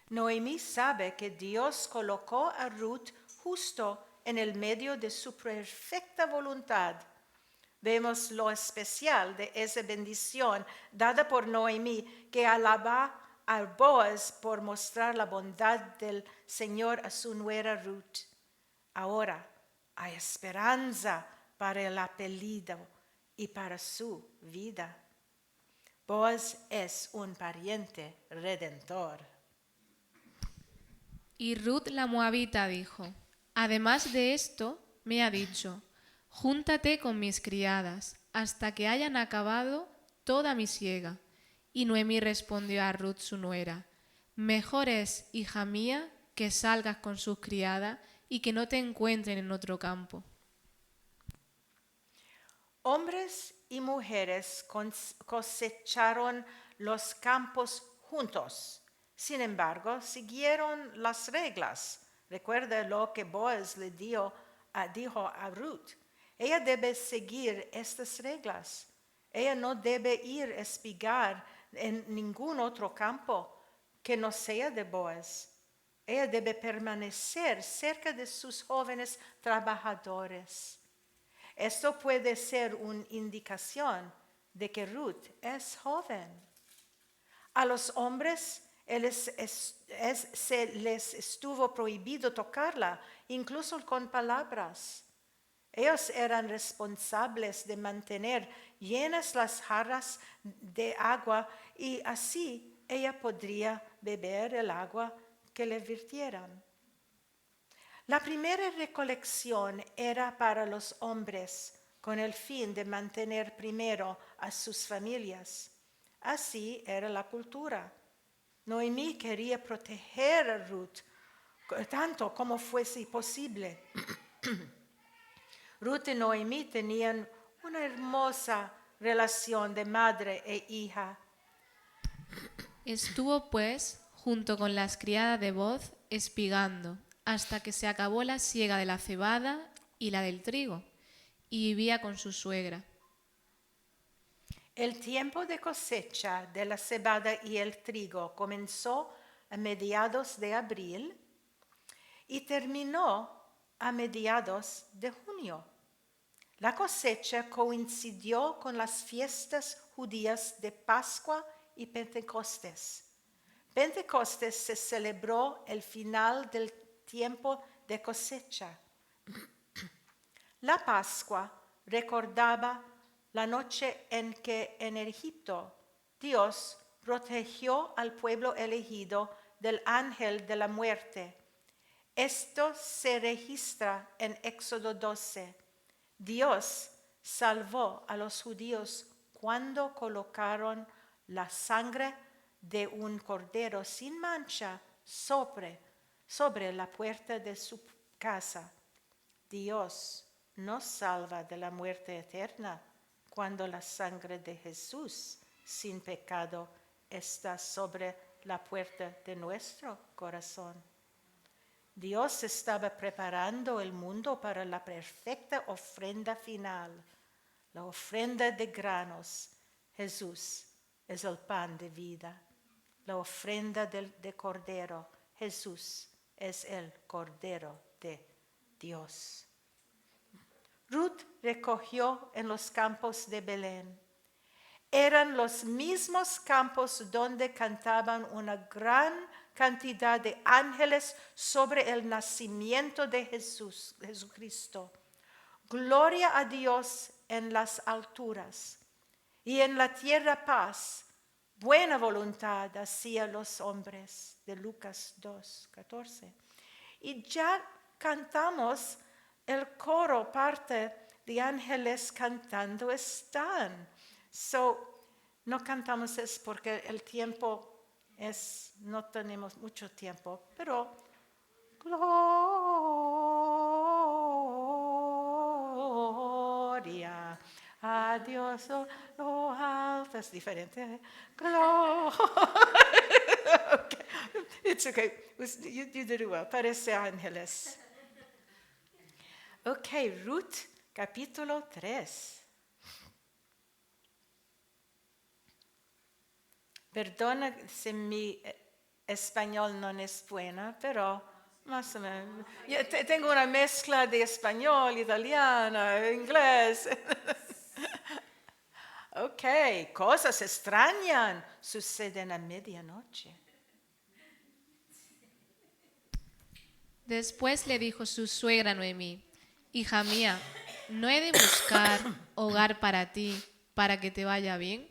Noemí sabe que Dios colocó a Ruth justo en el medio de su perfecta voluntad. Vemos lo especial de esa bendición dada por Noemí, que alaba a Boaz por mostrar la bondad del Señor a su nuera Ruth. Ahora hay esperanza para el apellido y para su vida. Boaz es un pariente redentor. Y Ruth la moabita dijo: además de esto, me ha dicho: júntate con mis criadas, hasta que hayan acabado toda mi siega. Y Noemí respondió a Ruth su nuera: mejor es, hija mía, que salgas con sus criadas y que no te encuentren en otro campo. Hombres y mujeres cosecharon los campos juntos. Sin embargo, siguieron las reglas. Recuerda lo que Boaz le dijo a Ruth. Ella debe seguir estas reglas. Ella no debe ir a espigar en ningún otro campo que no sea de Boaz. Ella debe permanecer cerca de sus jóvenes trabajadores. Esto puede ser una indicación de que Ruth es joven. A los hombres se les estuvo prohibido tocarla, incluso con palabras. Ellos eran responsables de mantener llenas las jarras de agua y así ella podría beber el agua que le virtieran. La primera recolección era para los hombres, con el fin de mantener primero a sus familias. Así era la cultura. Noemí quería proteger a Ruth tanto como fuese posible. Ruth y Noemí tenían una hermosa relación de madre e hija. Estuvo pues junto con las criadas de Boz espigando hasta que se acabó la siega de la cebada y la del trigo, y vivía con su suegra. El tiempo de cosecha de la cebada y el trigo comenzó a mediados de abril y terminó a mediados de junio. La cosecha coincidió con las fiestas judías de Pascua y Pentecostés. Pentecostés se celebró el final del tiempo de cosecha. La Pascua recordaba la noche en que en Egipto Dios protegió al pueblo elegido del ángel de la muerte. Esto se registra en Éxodo 12. Dios salvó a los judíos cuando colocaron la sangre de un cordero sin mancha sobre la puerta de su casa. Dios nos salva de la muerte eterna cuando la sangre de Jesús sin pecado está sobre la puerta de nuestro corazón. Dios estaba preparando el mundo para la perfecta ofrenda final, la ofrenda de granos. Jesús es el pan de vida. La ofrenda de cordero. Jesús es el cordero de Dios. Ruth recogió en los campos de Belén. Eran los mismos campos donde cantaban una gran cantidad de ángeles sobre el nacimiento de Jesucristo. Gloria a Dios en las alturas y en la tierra paz, buena voluntad hacia los hombres, de Lucas 2:14. Y ya cantamos el coro, parte de ángeles cantando están. No cantamos es porque el tiempo no tenemos mucho tiempo, pero gloria a Dios, lo alto, es diferente. Okay. It's okay. You did it well. Parece ángeles. Ok, Ruth, capítulo 3. Perdona si mi español no es buena, pero más o menos. Yo tengo una mezcla de español, italiano, inglés. Ok, cosas extrañas suceden a medianoche. Después le dijo su suegra Noemí: hija mía, ¿no he de buscar hogar para ti, para que te vaya bien?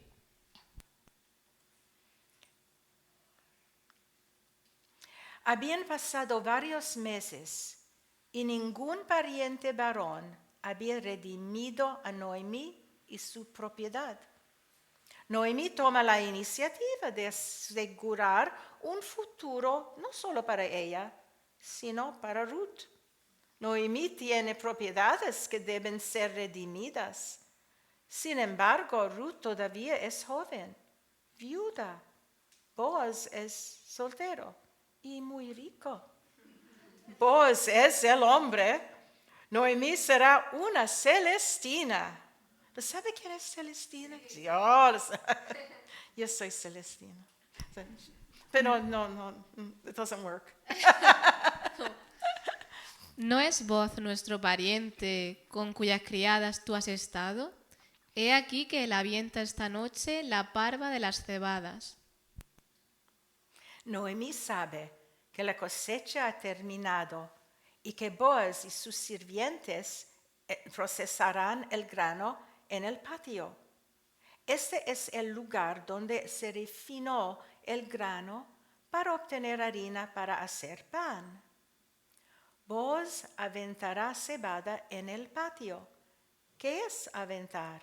Habían pasado varios meses y ningún pariente varón había redimido a Noemí y su propiedad. Noemí toma la iniciativa de asegurar un futuro no solo para ella, sino para Ruth. Noemí tiene propiedades que deben ser redimidas. Sin embargo, Ruth todavía es joven, viuda. Boaz es soltero y muy rico. Boaz es el hombre. Noemí será una Celestina. ¿Sabe quién es Celestina? Yo soy Celestina. Pero no, it doesn't work. ¿No es Boaz nuestro pariente con cuyas criadas tú has estado? He aquí que él avienta esta noche la parva de las cebadas. Noemí sabe que la cosecha ha terminado y que Boaz y sus sirvientes procesarán el grano en el patio. Este es el lugar donde se refinó el grano para obtener harina para hacer pan. Boaz aventará cebada en el patio. ¿Qué es aventar?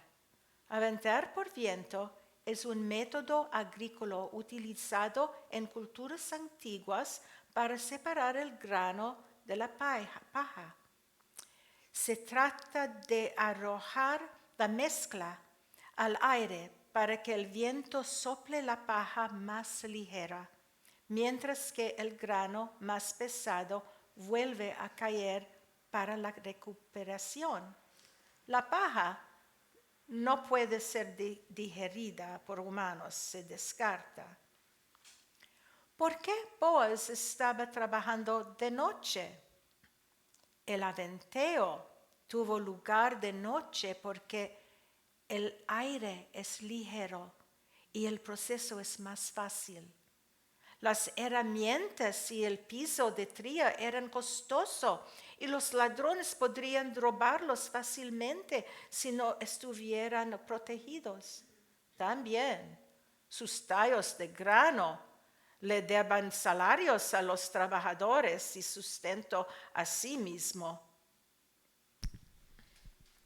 Aventar por viento es un método agrícola utilizado en culturas antiguas para separar el grano de la paja. Se trata de arrojar la mezcla al aire para que el viento sople la paja más ligera, mientras que el grano más pesado vuelve a caer para la recuperación. La paja no puede ser digerida por humanos, se descarta. ¿Por qué Boaz estaba trabajando de noche? El aventeo tuvo lugar de noche porque el aire es ligero y el proceso es más fácil. Las herramientas y el piso de tría eran costosos y los ladrones podrían robarlos fácilmente si no estuvieran protegidos. También sus tallos de grano le daban salarios a los trabajadores y sustento a sí mismo.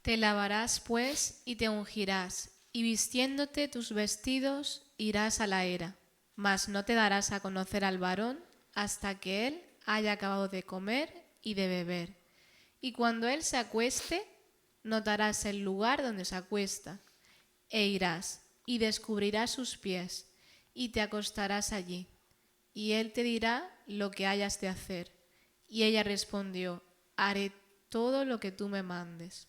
Te lavarás, pues, y te ungirás, y vistiéndote tus vestidos irás a la era, mas no te darás a conocer al varón hasta que él haya acabado de comer y de beber. Y cuando él se acueste, notarás el lugar donde se acuesta, e irás, y descubrirás sus pies, y te acostarás allí. Y él te dirá lo que hayas de hacer. Y ella respondió, haré todo lo que tú me mandes.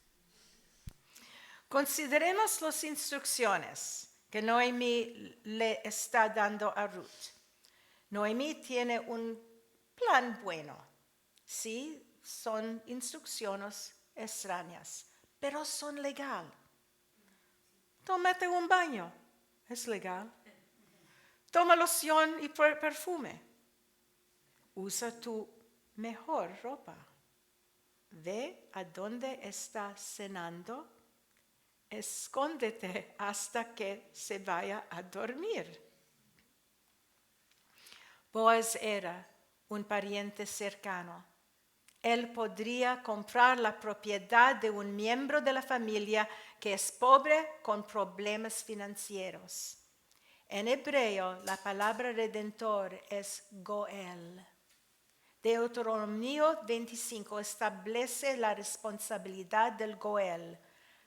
Consideremos las instrucciones que Noemí le está dando a Ruth. Noemí tiene un plan bueno. Sí, son instrucciones extrañas, pero son legal. Tómate un baño, es legal. Toma loción y perfume. Usa tu mejor ropa. Ve a dónde está cenando. Escóndete hasta que se vaya a dormir. Boaz era un pariente cercano. Él podría comprar la propiedad de un miembro de la familia que es pobre con problemas financieros. En hebreo, la palabra redentor es Goel. Deuteronomio 25 establece la responsabilidad del Goel,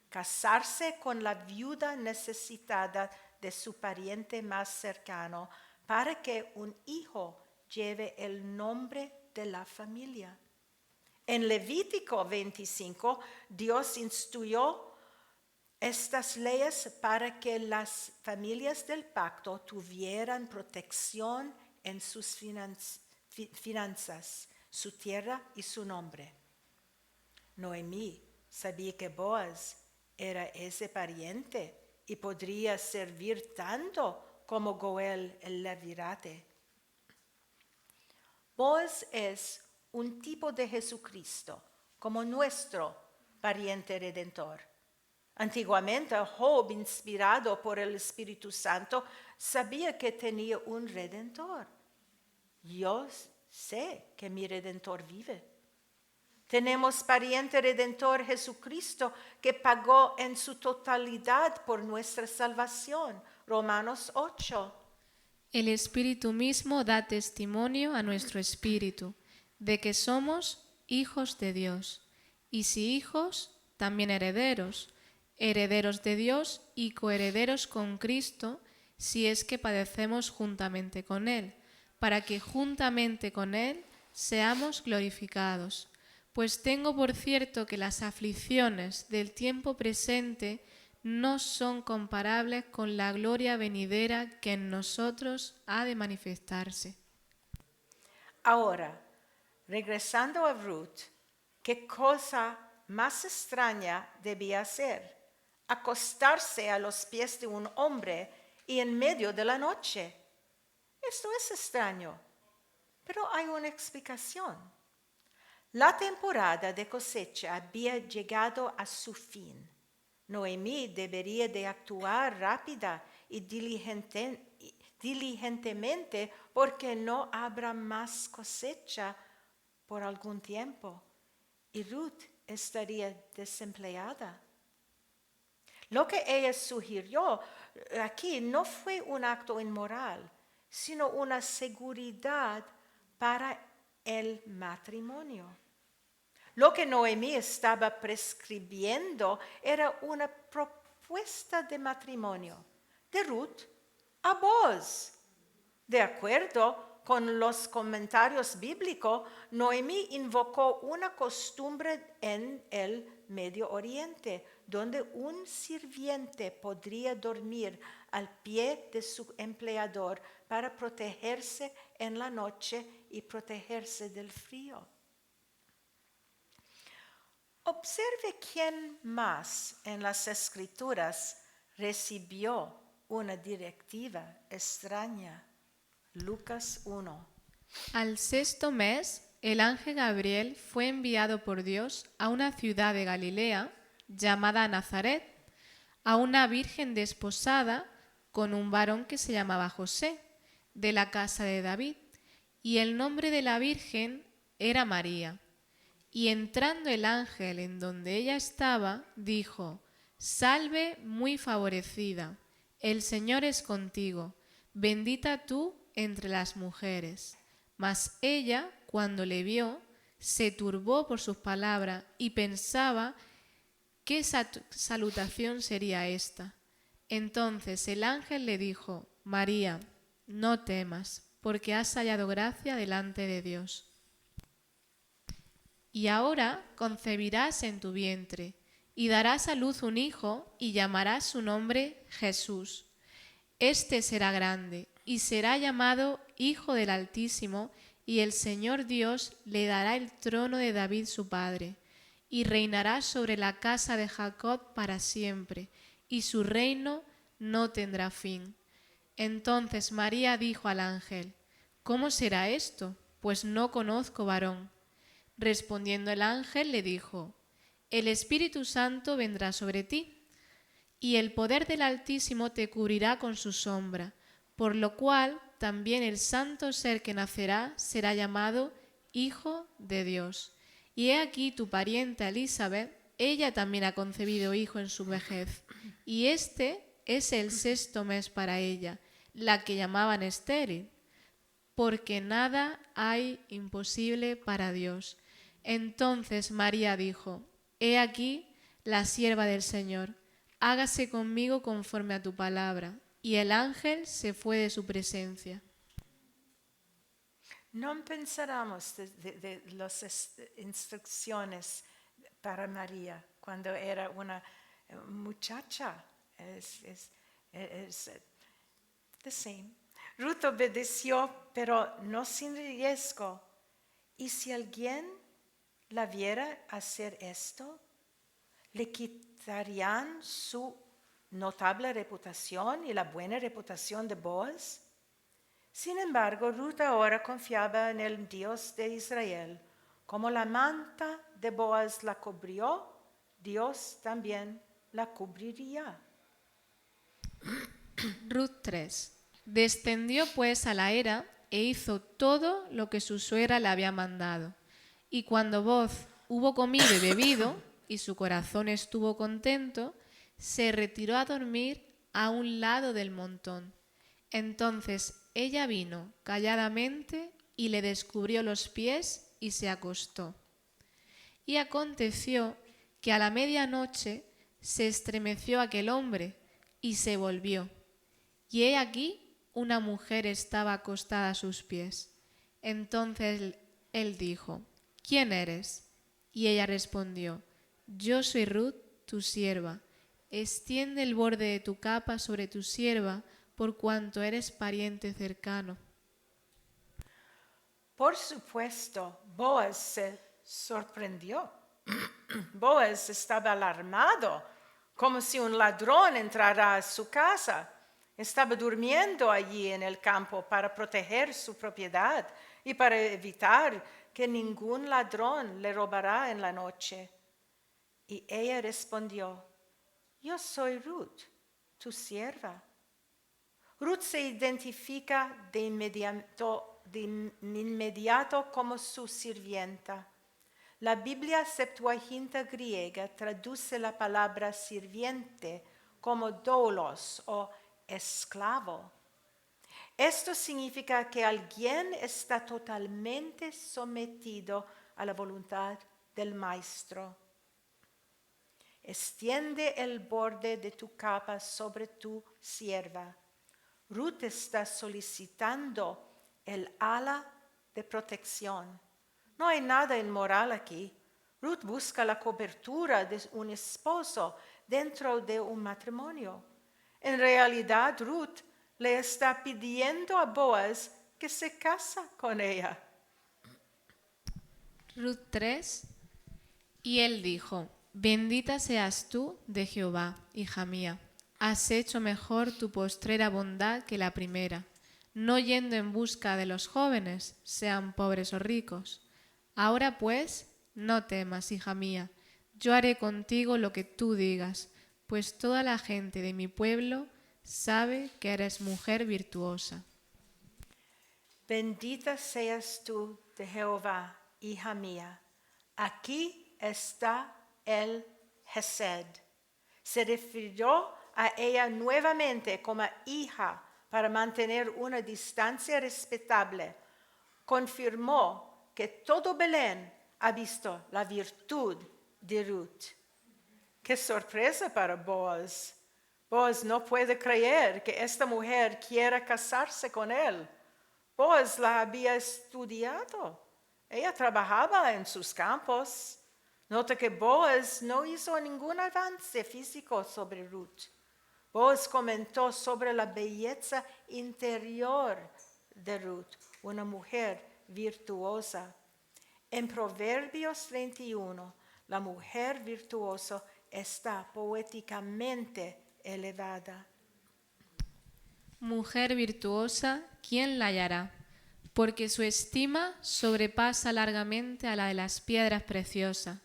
casarse con la viuda necesitada de su pariente más cercano para que un hijo lleve el nombre de la familia. En Levítico 25, Dios instituyó estas leyes para que las familias del pacto tuvieran protección en sus finanzas, su tierra y su nombre. Noemí sabía que Boaz era ese pariente y podría servir tanto como Goel el levirate. Boaz es un tipo de Jesucristo, como nuestro pariente redentor. Antiguamente, Job, inspirado por el Espíritu Santo, sabía que tenía un redentor. Yo sé que mi redentor vive. Tenemos pariente redentor Jesucristo que pagó en su totalidad por nuestra salvación. Romanos 8. El Espíritu mismo da testimonio a nuestro espíritu de que somos hijos de Dios, y si hijos, también herederos, herederos de Dios y coherederos con Cristo, si es que padecemos juntamente con Él, para que juntamente con Él seamos glorificados. Pues tengo por cierto que las aflicciones del tiempo presente no son comparables con la gloria venidera que en nosotros ha de manifestarse. Ahora, regresando a Ruth, ¿qué cosa más extraña debía hacer? Acostarse a los pies de un hombre y en medio de la noche. Esto es extraño, pero hay una explicación. La temporada de cosecha había llegado a su fin. Noemí debería de actuar rápida y diligentemente porque no habrá más cosecha por algún tiempo y Ruth estaría desempleada. Lo que ella sugirió aquí no fue un acto inmoral, sino una seguridad para el matrimonio. Lo que Noemí estaba prescribiendo era una propuesta de matrimonio de Ruth a Boaz. De acuerdo con los comentarios bíblicos, Noemí invocó una costumbre en el Medio Oriente, donde un sirviente podría dormir al pie de su empleador para protegerse en la noche y protegerse del frío. Observe quién más en las Escrituras recibió una directiva extraña. Lucas 1. Al sexto mes, el ángel Gabriel fue enviado por Dios a una ciudad de Galilea llamada Nazaret, a una virgen desposada con un varón que se llamaba José, de la casa de David, y el nombre de la virgen era María. Y entrando el ángel en donde ella estaba, dijo: Salve muy favorecida, el Señor es contigo, bendita tú entre las mujeres. Mas ella, cuando le vio, se turbó por sus palabras y pensaba qué salutación sería esta. Entonces el ángel le dijo: María, no temas, porque has hallado gracia delante de Dios. Y ahora concebirás en tu vientre, y darás a luz un hijo, y llamarás su nombre Jesús. Este será grande, y será llamado Hijo del Altísimo, y el Señor Dios le dará el trono de David su padre, y reinará sobre la casa de Jacob para siempre, y su reino no tendrá fin. Entonces María dijo al ángel: ¿Cómo será esto? Pues no conozco varón. Respondiendo el ángel le dijo: El Espíritu Santo vendrá sobre ti, y el poder del Altísimo te cubrirá con su sombra, por lo cual también el santo ser que nacerá será llamado Hijo de Dios. Y he aquí tu parienta Elizabeth, ella también ha concebido hijo en su vejez, y este es el sexto mes para ella, la que llamaban estéril, porque nada hay imposible para Dios. Entonces María dijo: He aquí la sierva del Señor, hágase conmigo conforme a tu palabra. Y el ángel se fue de su presencia. No pensáramos de las instrucciones para María cuando era una muchacha. Es the same. Ruth obedeció, pero no sin riesgo. ¿Y si alguien la viera hacer esto? ¿Le quitarían su notable reputación y la buena reputación de Boaz? Sin embargo, Ruth ahora confiaba en el Dios de Israel. Como la manta de Boaz la cubrió, Dios también la cubriría. Ruth 3. Descendió pues a la era e hizo todo lo que su suegra le había mandado. Y cuando Boaz hubo comido y bebido, y su corazón estuvo contento, se retiró a dormir a un lado del montón. Entonces ella vino calladamente y le descubrió los pies y se acostó. Y aconteció que a la medianoche se estremeció aquel hombre y se volvió. Y he aquí una mujer estaba acostada a sus pies. Entonces él dijo: ¿Quién eres? Y ella respondió: Yo soy Ruth, tu sierva. Extiende el borde de tu capa sobre tu sierva, por cuanto eres pariente cercano. Por supuesto, Boaz se sorprendió. Boaz estaba alarmado, como si un ladrón entrara a su casa. Estaba durmiendo allí en el campo para proteger su propiedad y para evitar que ningún ladrón le robara en la noche. Y ella respondió: Yo soy Ruth, tu sierva. Ruth se identifica de inmediato de inmediato como su sirvienta. La Biblia Septuaginta griega traduce la palabra sirviente como doulos o esclavo. Esto significa que alguien está totalmente sometido a la voluntad del maestro. Extiende el borde de tu capa sobre tu sierva. Ruth está solicitando el ala de protección. No hay nada inmoral aquí. Ruth busca la cobertura de un esposo dentro de un matrimonio. En realidad, Ruth le está pidiendo a Boaz que se casa con ella. Ruth 3. Y él dijo: Bendita seas tú de Jehová, hija mía. Has hecho mejor tu postrera bondad que la primera, no yendo en busca de los jóvenes, sean pobres o ricos. Ahora pues, no temas, hija mía, yo haré contigo lo que tú digas, pues toda la gente de mi pueblo sabe que eres mujer virtuosa. Bendita seas tú de Jehová, hija mía. Aquí está el Hesed. Se refirió a ella nuevamente como hija para mantener una distancia respetable. Confirmó que todo Belén ha visto la virtud de Ruth. ¡Qué sorpresa para Boaz! Boaz no puede creer que esta mujer quiera casarse con él. Boaz la había estudiado. Ella trabajaba en sus campos. Nota que Boaz no hizo ningún avance físico sobre Ruth. Boaz comentó sobre la belleza interior de Ruth, una mujer virtuosa. En Proverbios 31, la mujer virtuosa está poéticamente elevada. Mujer virtuosa, ¿quién la hallará? Porque su estima sobrepasa largamente a la de las piedras preciosas.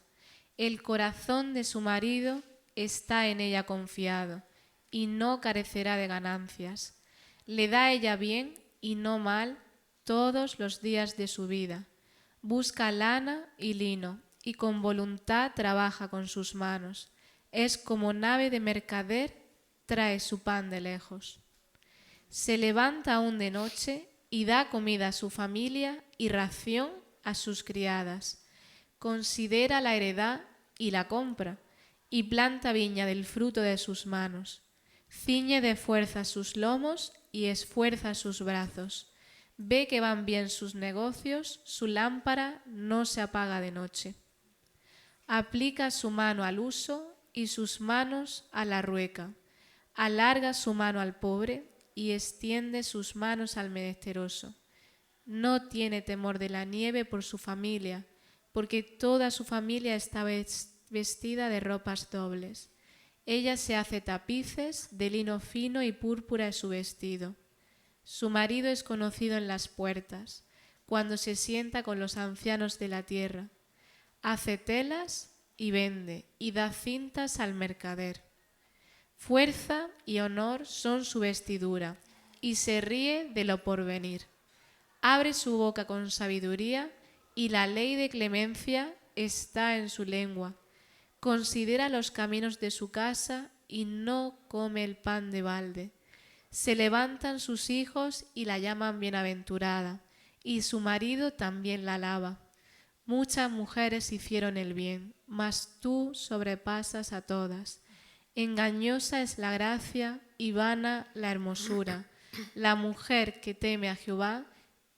El corazón de su marido está en ella confiado, y no carecerá de ganancias. Le da a ella bien y no mal todos los días de su vida. Busca lana y lino, y con voluntad trabaja con sus manos. Es como nave de mercader, trae su pan de lejos. Se levanta aún de noche y da comida a su familia y ración a sus criadas. Considera la heredad y la compra, y planta viña del fruto de sus manos. Ciñe de fuerza sus lomos y esfuerza sus brazos. Ve que van bien sus negocios, su lámpara no se apaga de noche. Aplica su mano al uso y sus manos a la rueca. Alarga su mano al pobre y extiende sus manos al menesteroso. No tiene temor de la nieve por su familia, porque toda su familia está vestida de ropas dobles. Ella se hace tapices de lino fino y púrpura es su vestido. Su marido es conocido en las puertas, cuando se sienta con los ancianos de la tierra. Hace telas y vende, y da cintas al mercader. Fuerza y honor son su vestidura, y se ríe de lo porvenir. Abre su boca con sabiduría, y la ley de clemencia está en su lengua. Considera los caminos de su casa, y no come el pan de balde. Se levantan sus hijos y la llaman bienaventurada, y su marido también la alaba. Muchas mujeres hicieron el bien, mas tú sobrepasas a todas. Engañosa es la gracia y vana la hermosura. La mujer que teme a Jehová,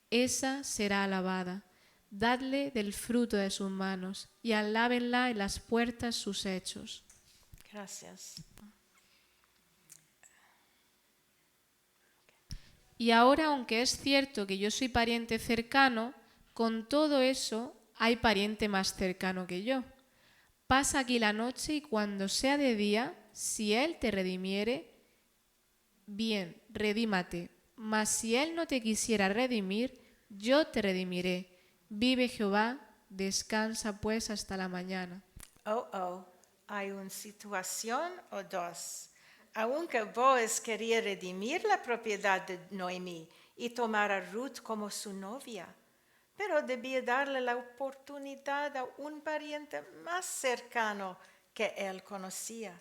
esa será alabada. Dadle del fruto de sus manos y alábenla en las puertas sus hechos. Gracias. Y ahora, aunque es cierto que yo soy pariente cercano, con todo eso hay pariente más cercano que yo. Pasa aquí la noche y cuando sea de día, si él te redimiere, bien, redímate. Mas si él no te quisiera redimir, yo te redimiré. Vive Jehová, descansa pues hasta la mañana. Hay una situación o dos. aunque Boaz quería redimir la propiedad de Noemí y tomar a Ruth como su novia, pero debía darle la oportunidad a un pariente más cercano que él conocía.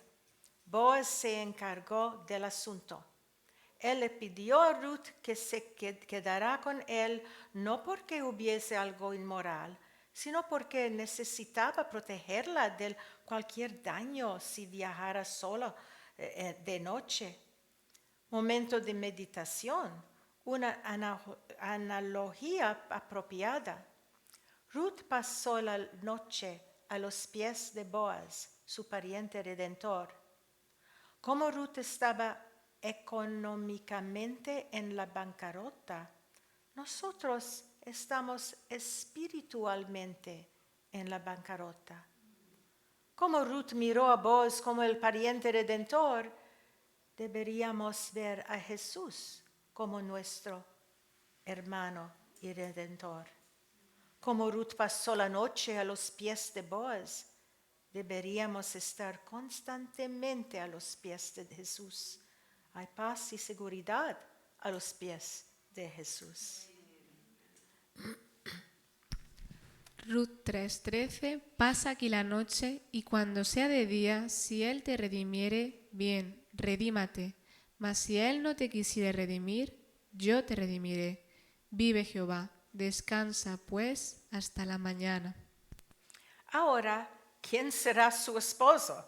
Boaz se encargó del asunto. Él le pidió a Ruth que se quedara con él no porque hubiese algo inmoral, sino porque necesitaba protegerla de cualquier daño si viajara sola de noche. Momento de meditación, una analogía apropiada. Ruth pasó la noche a los pies de Boaz, su pariente redentor. Como Ruth estaba económicamente en la bancarrota, nosotros estamos espiritualmente en la bancarrota. Como Ruth miró a Boaz como el pariente redentor, deberíamos ver a Jesús como nuestro hermano y redentor. Como Ruth pasó la noche a los pies de Boaz, deberíamos estar constantemente a los pies de Jesús. Hay paz y seguridad a los pies de Jesús. Ruth 3:13 pasa aquí la noche y cuando sea de día, si él te redimiere, bien, redímate. Mas si él no te quisiere redimir, yo te redimiré. Vive Jehová, descansa pues hasta la mañana. Ahora, ¿quién será su esposo?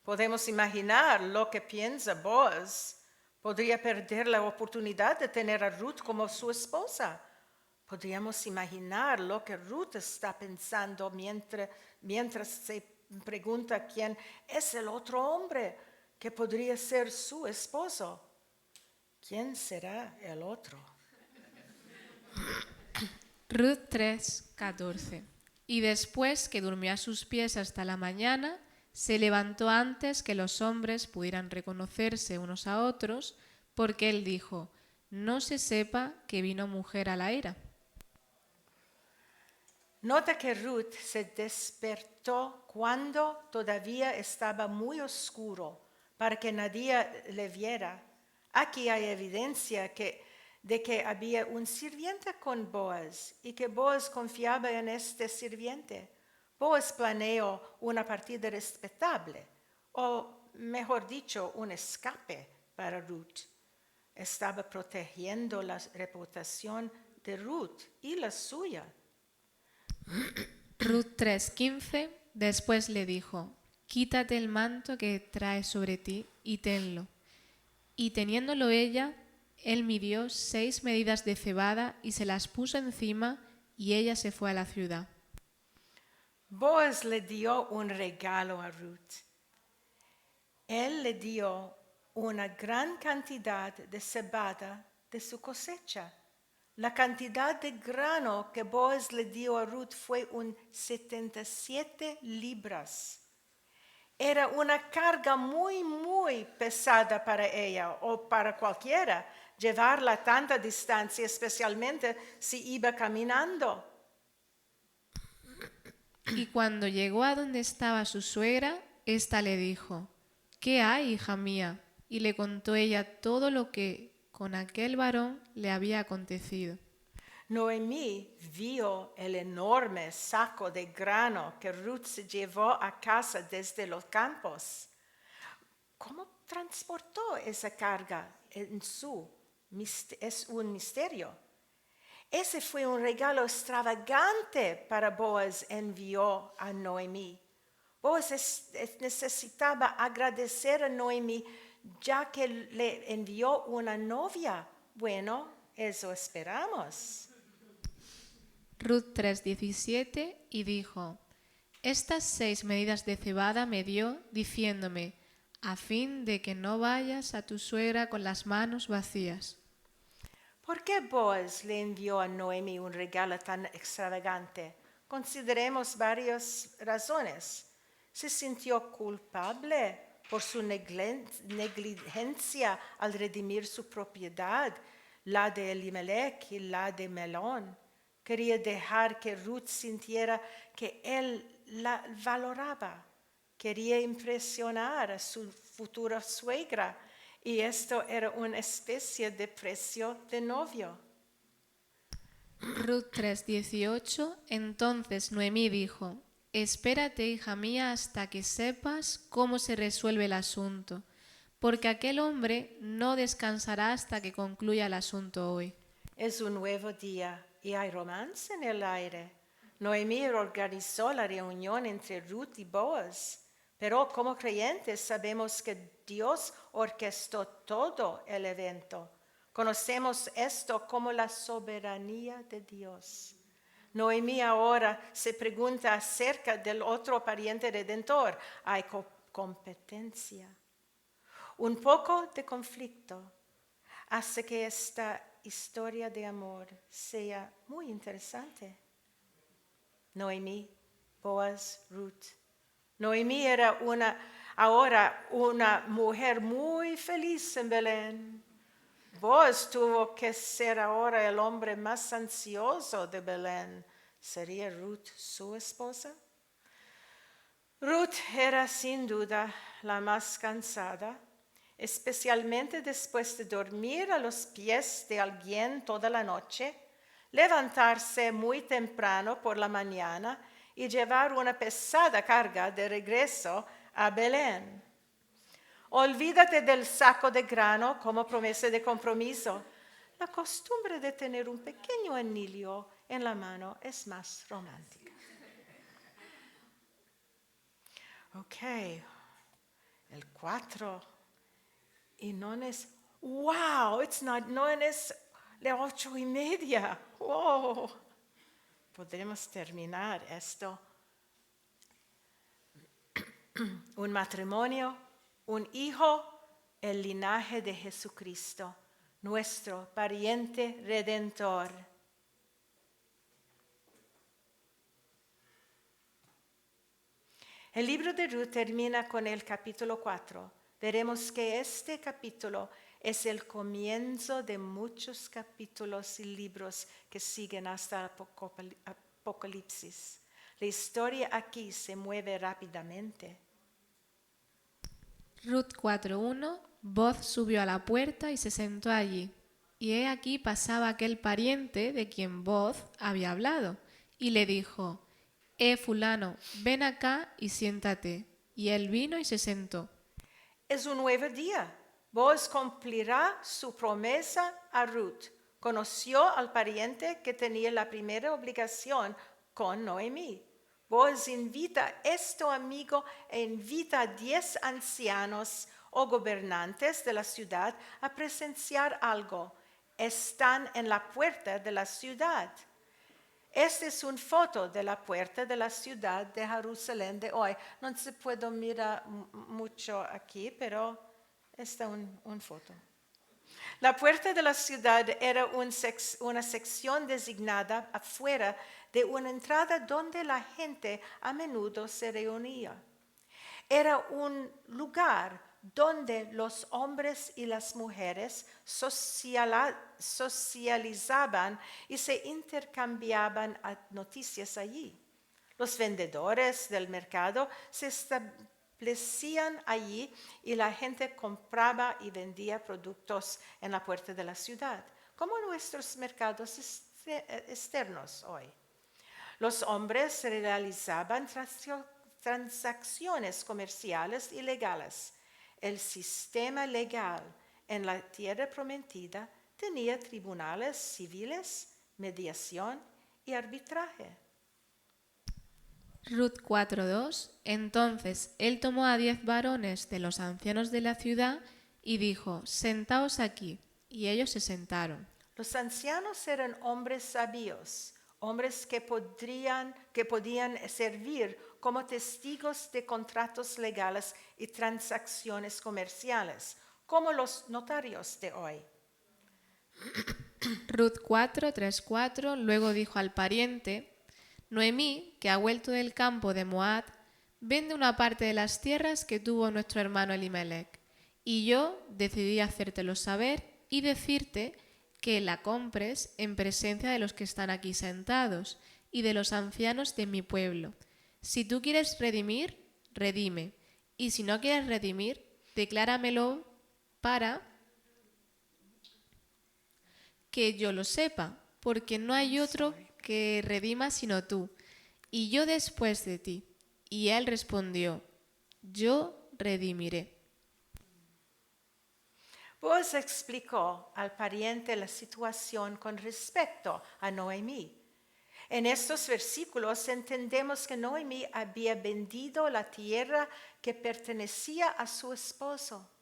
Podemos imaginar lo que piensa Boaz. Podría perder la oportunidad de tener a Ruth como su esposa. Podríamos imaginar lo que Ruth está pensando mientras se pregunta quién es el otro hombre que podría ser su esposo. ¿Quién será el otro? Ruth 3:14. Y después que durmió a sus pies hasta la mañana, se levantó antes que los hombres pudieran reconocerse unos a otros, porque él dijo, no se sepa que vino mujer a la era. Nota que Ruth se despertó cuando todavía estaba muy oscuro para que nadie le viera. Aquí hay evidencia de que había un sirviente con Boaz y que Boaz confiaba en este sirviente. Boaz planeó una partida respetable, o mejor dicho, un escape para Ruth. Estaba protegiendo la reputación de Ruth y la suya. Ruth 3:15 después le dijo, quítate el manto que traes sobre ti y tenlo. Y teniéndolo ella, él midió 6 medidas de cebada y se las puso encima y ella se fue a la ciudad. Boaz le dio un regalo a Ruth. Él le dio una gran cantidad de cebada de su cosecha. La cantidad de grano que Boaz le dio a Ruth fue 77 libras. Era una carga muy, muy pesada para ella o para cualquiera llevarla tanta distancia, especialmente si iba caminando. Y cuando llegó a donde estaba su suegra, ésta le dijo, ¿qué hay, hija mía? Y le contó ella todo lo que con aquel varón le había acontecido. Noemí vio el enorme saco de grano que Ruth se llevó a casa desde los campos. ¿Cómo transportó esa carga es un misterio. Ese fue un regalo extravagante para Boaz envió a Noemí. Boaz necesitaba agradecer a Noemí ya que le envió una novia. Bueno, eso esperamos. Ruth 3:17 y dijo, estas 6 medidas de cebada me dio, diciéndome, a fin de que no vayas a tu suegra con las manos vacías. ¿Por qué Boaz le envió a Noemí un regalo tan extravagante? Consideremos varias razones. Se sintió culpable por su negligencia al redimir su propiedad, la de Elimelech y la de Melón. Quería dejar que Ruth sintiera que él la valoraba. Quería impresionar a su futura suegra Y esto era una especie de precio de novio. Ruth 3:18. Entonces Noemí dijo: Espérate, hija mía, hasta que sepas cómo se resuelve el asunto, porque aquel hombre no descansará hasta que concluya el asunto hoy. Es un nuevo día y hay romance en el aire. Noemí organizó la reunión entre Ruth y Boaz, pero como creyentes sabemos que Dios orquestó todo el evento. Conocemos esto como la soberanía de Dios. Noemí ahora se pregunta acerca del otro pariente redentor. Hay competencia. Un poco de conflicto hace que esta historia de amor sea muy interesante. Noemí, Boaz, Ruth. Noemí era ahora una mujer muy feliz en Belén. Boaz tuvo que ser ahora el hombre más ansioso de Belén. ¿Sería Ruth su esposa? Ruth era sin duda la más cansada, especialmente después de dormir a los pies de alguien toda la noche, levantarse muy temprano por la mañana y llevar una pesada carga de regreso a Belén. Olvídate del saco de grano como promesa de compromiso. La costumbre de tener un pequeño anillo en la mano es más romántica. Ok, el 4. Y no es, wow, no es las 8:30. Wow. Podremos terminar esto. Un matrimonio, un hijo, el linaje de Jesucristo, nuestro pariente redentor. El libro de Ruth termina con el capítulo 4. Veremos que este capítulo es el comienzo de muchos capítulos y libros que siguen hasta el Apocalipsis. La historia aquí se mueve rápidamente. Ruth 4:1. Boaz subió a la puerta y se sentó allí. Y he aquí pasaba aquel pariente de quien Boaz había hablado, y le dijo: fulano, ven acá y siéntate. Y él vino y se sentó. Es un nuevo día. Boaz cumplirá su promesa a Ruth. Conoció al pariente que tenía la primera obligación con Noemí. Boaz invita a este amigo e invita a 10 ancianos o gobernantes de la ciudad a presenciar algo. Están en la puerta de la ciudad. Esta es una foto de la puerta de la ciudad de Jerusalén de hoy. No se puede mirar mucho aquí, pero esta es una foto. La puerta de la ciudad era una sección designada afuera de una entrada donde la gente a menudo se reunía. Era un lugar donde los hombres y las mujeres socializaban y se intercambiaban noticias allí. Los vendedores del mercado se establecían allí y la gente compraba y vendía productos en la puerta de la ciudad, como nuestros mercados externos hoy. Los hombres realizaban transacciones comerciales y legales. El sistema legal en la tierra prometida tenía tribunales civiles, mediación y arbitraje. Ruth 4:2. Entonces él tomó a 10 varones de los ancianos de la ciudad y dijo: Sentaos aquí. Y ellos se sentaron. Los ancianos eran hombres sabios, hombres que podían servir como testigos de contratos legales y transacciones comerciales, como los notarios de hoy. Ruth 4:3-4. Luego dijo al pariente: Noemí, que ha vuelto del campo de Moab, vende una parte de las tierras que tuvo nuestro hermano Elimelech, y yo decidí hacértelo saber y decirte que la compres en presencia de los que están aquí sentados y de los ancianos de mi pueblo. Si tú quieres redimir, redime, y si no quieres redimir, decláramelo para que yo lo sepa, porque no hay otro que redima sino tú, y yo después de ti. Y él respondió, yo redimiré. Boaz explicó al pariente la situación con respecto a Noemí. En estos versículos entendemos que Noemí había vendido la tierra que pertenecía a su esposo.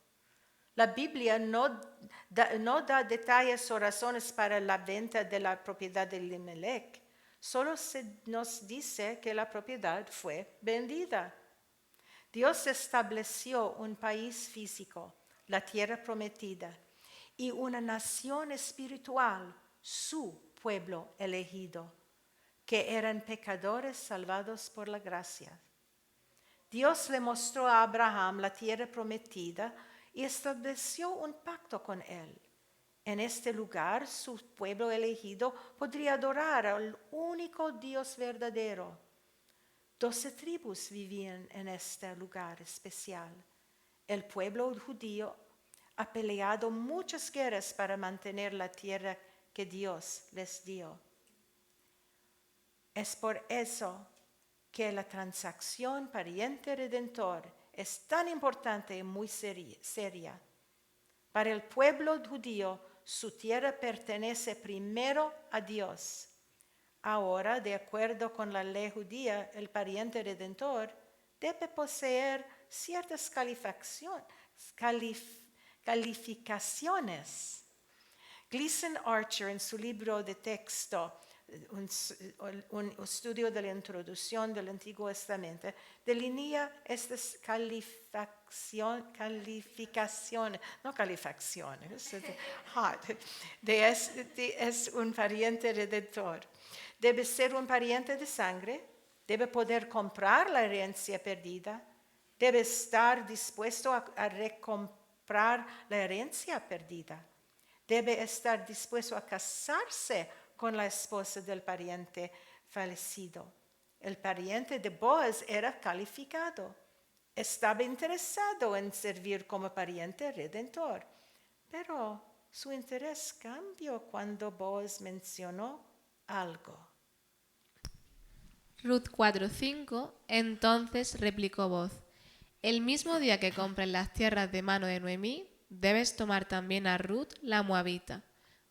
La Biblia no da detalles o razones para la venta de la propiedad de Elimelech. Solo nos dice que la propiedad fue vendida. Dios estableció un país físico, la tierra prometida, y una nación espiritual, su pueblo elegido, que eran pecadores salvados por la gracia. Dios le mostró a Abraham la tierra prometida y estableció un pacto con él. En este lugar, su pueblo elegido podría adorar al único Dios verdadero. 12 tribus vivían en este lugar especial. El pueblo judío ha peleado muchas guerras para mantener la tierra que Dios les dio. Es por eso que la transacción pariente-redentor es tan importante y muy seria. Para el pueblo judío, su tierra pertenece primero a Dios. Ahora, de acuerdo con la ley judía, el pariente redentor debe poseer ciertas calificaciones. Gleason Archer, en su libro de texto, un estudio de la introducción del Antiguo Testamento, delinea estas calificaciones, es un pariente redentor. Debe ser un pariente de sangre, debe poder comprar la herencia perdida, debe estar dispuesto a recomprar la herencia perdida, debe estar dispuesto a casarse con la esposa del pariente fallecido. El pariente de Boaz era calificado. Estaba interesado en servir como pariente redentor. Pero su interés cambió cuando Boaz mencionó algo. Ruth 4:5, entonces replicó Boaz, el mismo día que compres las tierras de mano de Noemí, debes tomar también a Ruth la moabita,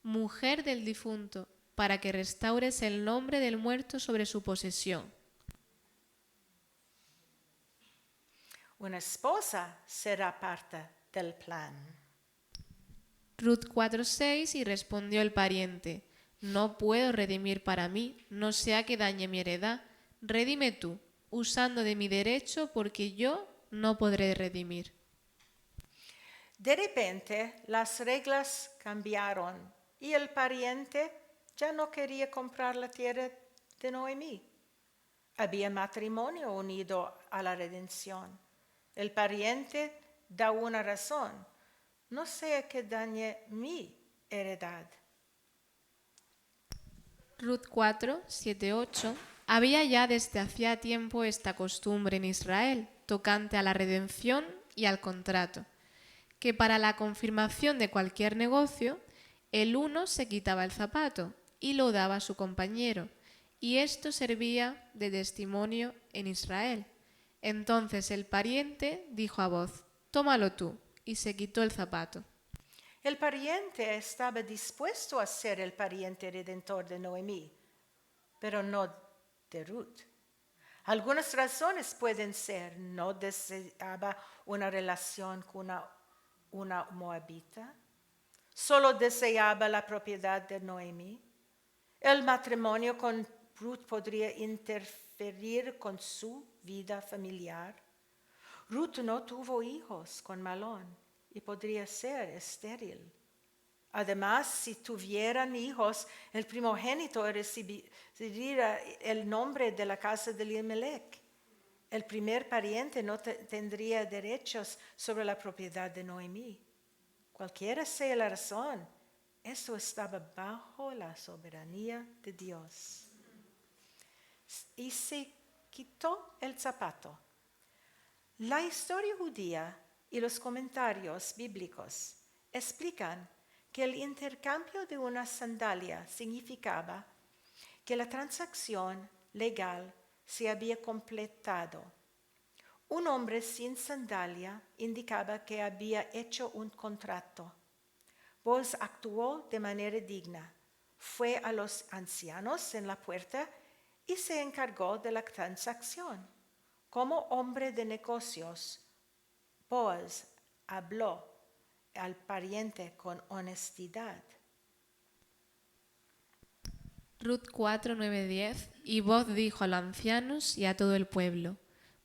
mujer del difunto, para que restaures el nombre del muerto sobre su posesión. Una esposa será parte del plan. Ruth 4:6 y respondió el pariente, no puedo redimir para mí, no sea que dañe mi heredad, redime tú, usando de mi derecho, porque yo no podré redimir. De repente, las reglas cambiaron y el pariente ya no quería comprar la tierra de Noemí. Había matrimonio unido a la redención. El pariente da una razón, no sea que dañe mi heredad. Ruth 4, 7, 8. Había ya desde hacía tiempo esta costumbre en Israel, tocante a la redención y al contrato, que para la confirmación de cualquier negocio, el uno se quitaba el zapato y lo daba a su compañero, y esto servía de testimonio en Israel. Entonces el pariente dijo a voz, tómalo tú, y se quitó el zapato. El pariente estaba dispuesto a ser el pariente redentor de Noemí, pero no de Ruth. Algunas razones pueden ser: no deseaba una relación con una moabita, solo deseaba la propiedad de Noemí. El matrimonio con Ruth podría interferir con su vida familiar. Ruth no tuvo hijos con Malón y podría ser estéril. Además, si tuvieran hijos, el primogénito recibiría el nombre de la casa de Elimelech. El primer pariente no tendría derechos sobre la propiedad de Noemí. Cualquiera sea la razón, eso estaba bajo la soberanía de Dios. Y se quitó el zapato. La historia judía y los comentarios bíblicos explican que el intercambio de una sandalia significaba que la transacción legal se había completado. Un hombre sin sandalia indicaba que había hecho un contrato. Boaz actuó de manera digna. Fue a los ancianos en la puerta y se encargó de la transacción. Como hombre de negocios, Boaz habló al pariente con honestidad. Ruth 4, 9, 10. Y Boaz dijo a los ancianos y a todo el pueblo: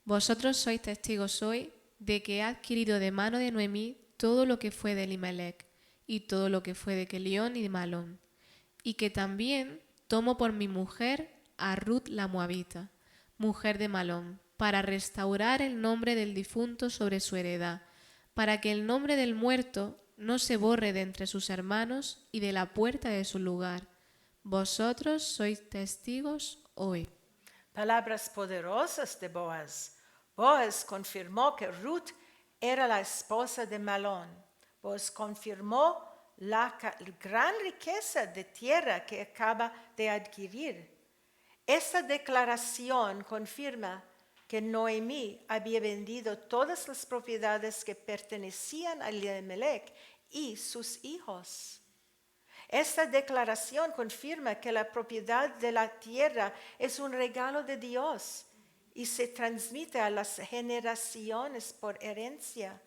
Vosotros sois testigos hoy de que he adquirido de mano de Noemí todo lo que fue de Elimelech, y todo lo que fue de Kelión y de Malón, y que también tomo por mi mujer a Ruth la Moabita, mujer de Malón, para restaurar el nombre del difunto sobre su heredad, para que el nombre del muerto no se borre de entre sus hermanos y de la puerta de su lugar. Vosotros sois testigos hoy. Palabras poderosas de Boaz. Boaz confirmó que Ruth era la esposa de Malón. Boaz confirmó la gran riqueza de tierra que acaba de adquirir. Esta declaración confirma que Noemí había vendido todas las propiedades que pertenecían a Elimelech y sus hijos. Esta declaración confirma que la propiedad de la tierra es un regalo de Dios y se transmite a las generaciones por herencia.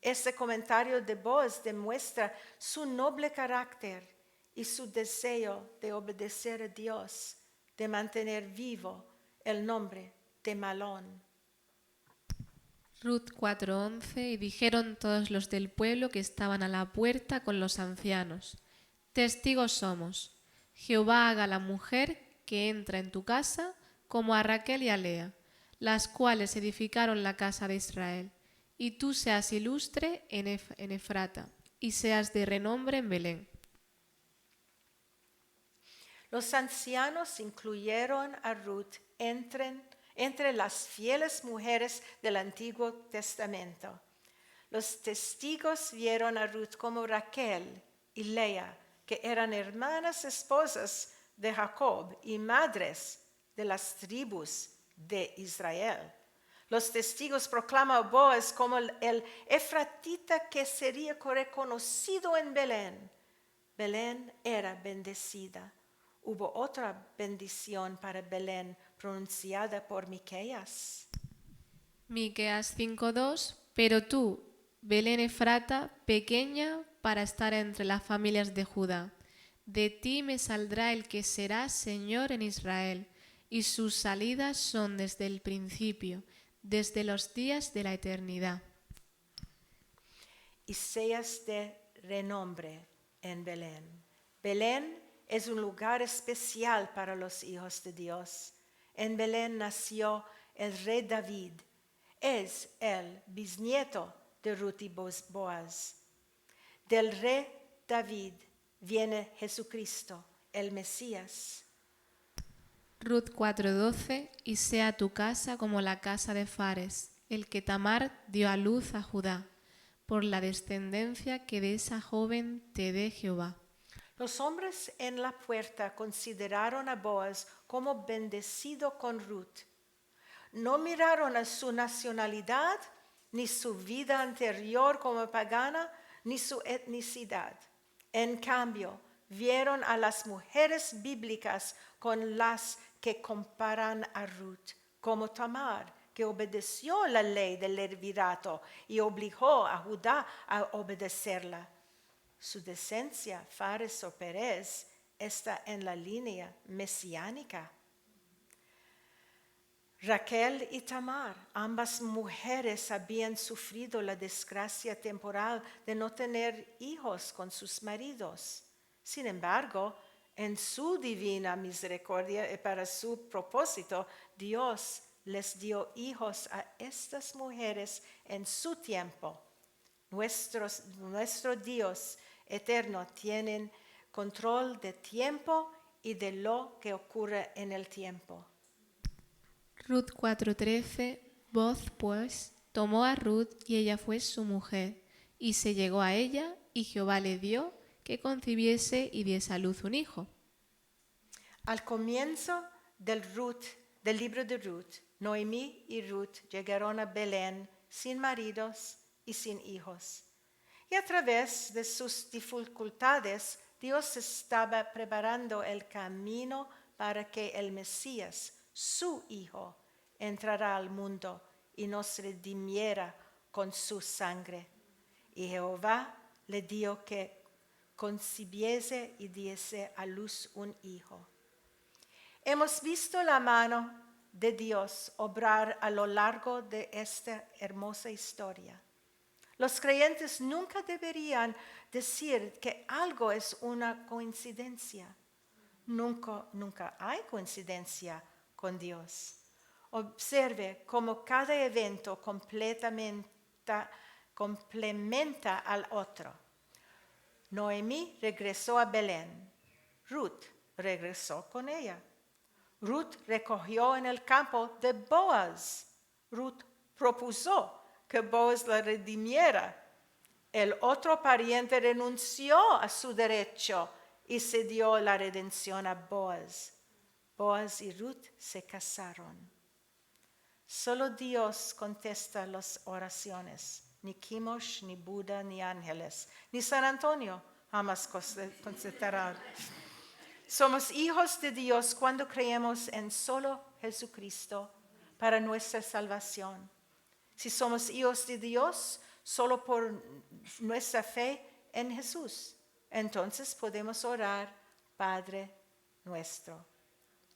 Este comentario de Boaz demuestra su noble carácter y su deseo de obedecer a Dios, de mantener vivo el nombre de Malón. Ruth 4:11. Y dijeron todos los del pueblo que estaban a la puerta con los ancianos: Testigos somos. Jehová haga a la mujer que entra en tu casa como a Raquel y a Lea, las cuales edificaron la casa de Israel, y tú seas ilustre en Efrata, y seas de renombre en Belén. Los ancianos incluyeron a Ruth entre las fieles mujeres del Antiguo Testamento. Los testigos vieron a Ruth como Raquel y Lea, que eran hermanas esposas de Jacob y madres de las tribus de Israel. Los testigos proclaman a Boaz como el efratita que sería reconocido en Belén. Belén era bendecida. Hubo otra bendición para Belén pronunciada por Miqueas. Miqueas 5:2. Pero tú, Belén Efrata, pequeña para estar entre las familias de Judá, de ti me saldrá el que será Señor en Israel, y sus salidas son desde el principio, desde los días de la eternidad. Y seas de renombre en Belén. Belén es un lugar especial para los hijos de Dios. En Belén nació el rey David. Es el bisnieto de Ruth y Boaz. Del rey David viene Jesucristo, el Mesías. Ruth 4:12. Y sea tu casa como la casa de Fares, el que Tamar dio a luz a Judá, por la descendencia que de esa joven te dé Jehová. Los hombres en la puerta consideraron a Boaz como bendecido con Ruth. No miraron a su nacionalidad, ni su vida anterior como pagana, ni su etnicidad. En cambio, vieron a las mujeres bíblicas con las que comparan a Ruth, como Tamar, que obedeció la ley del levirato y obligó a Judá a obedecerla. Su descendencia, Fares o Perez, está en la línea mesiánica. Raquel y Tamar, ambas mujeres, habían sufrido la desgracia temporal de no tener hijos con sus maridos. Sin embargo, en su divina misericordia y para su propósito, Dios les dio hijos a estas mujeres en su tiempo. Nuestro Dios eterno tiene control de tiempo y de lo que ocurre en el tiempo. Ruth 4:13. Boaz, pues, tomó a Ruth y ella fue su mujer, Y se llegó a ella, y Jehová le dio que concibiese y diese a luz un hijo. Al comienzo del libro de Ruth, Noemí y Ruth llegaron a Belén sin maridos y sin hijos. Y a través de sus dificultades, Dios estaba preparando el camino para que el Mesías, su Hijo, entrara al mundo y nos redimiera con su sangre. Y Jehová le dio que concibiese y diese a luz un hijo. Hemos visto la mano de Dios obrar a lo largo de esta hermosa historia. Los creyentes nunca deberían decir que algo es una coincidencia. Nunca hay coincidencia con Dios. Observe cómo cada evento complementa al otro. Noemí regresó a Belén. Ruth regresó con ella. Ruth recogió en el campo de Boaz. Ruth propuso que Boaz la redimiera. El otro pariente renunció a su derecho y se dio la redención a Boaz. Boaz y Ruth se casaron. Solo Dios contesta las oraciones. Ni Chemosh, ni Buda, ni ángeles, ni San Antonio jamás contestará. Somos hijos de Dios cuando creemos en solo Jesucristo para nuestra salvación. Si somos hijos de Dios solo por nuestra fe en Jesús, entonces podemos orar, Padre nuestro.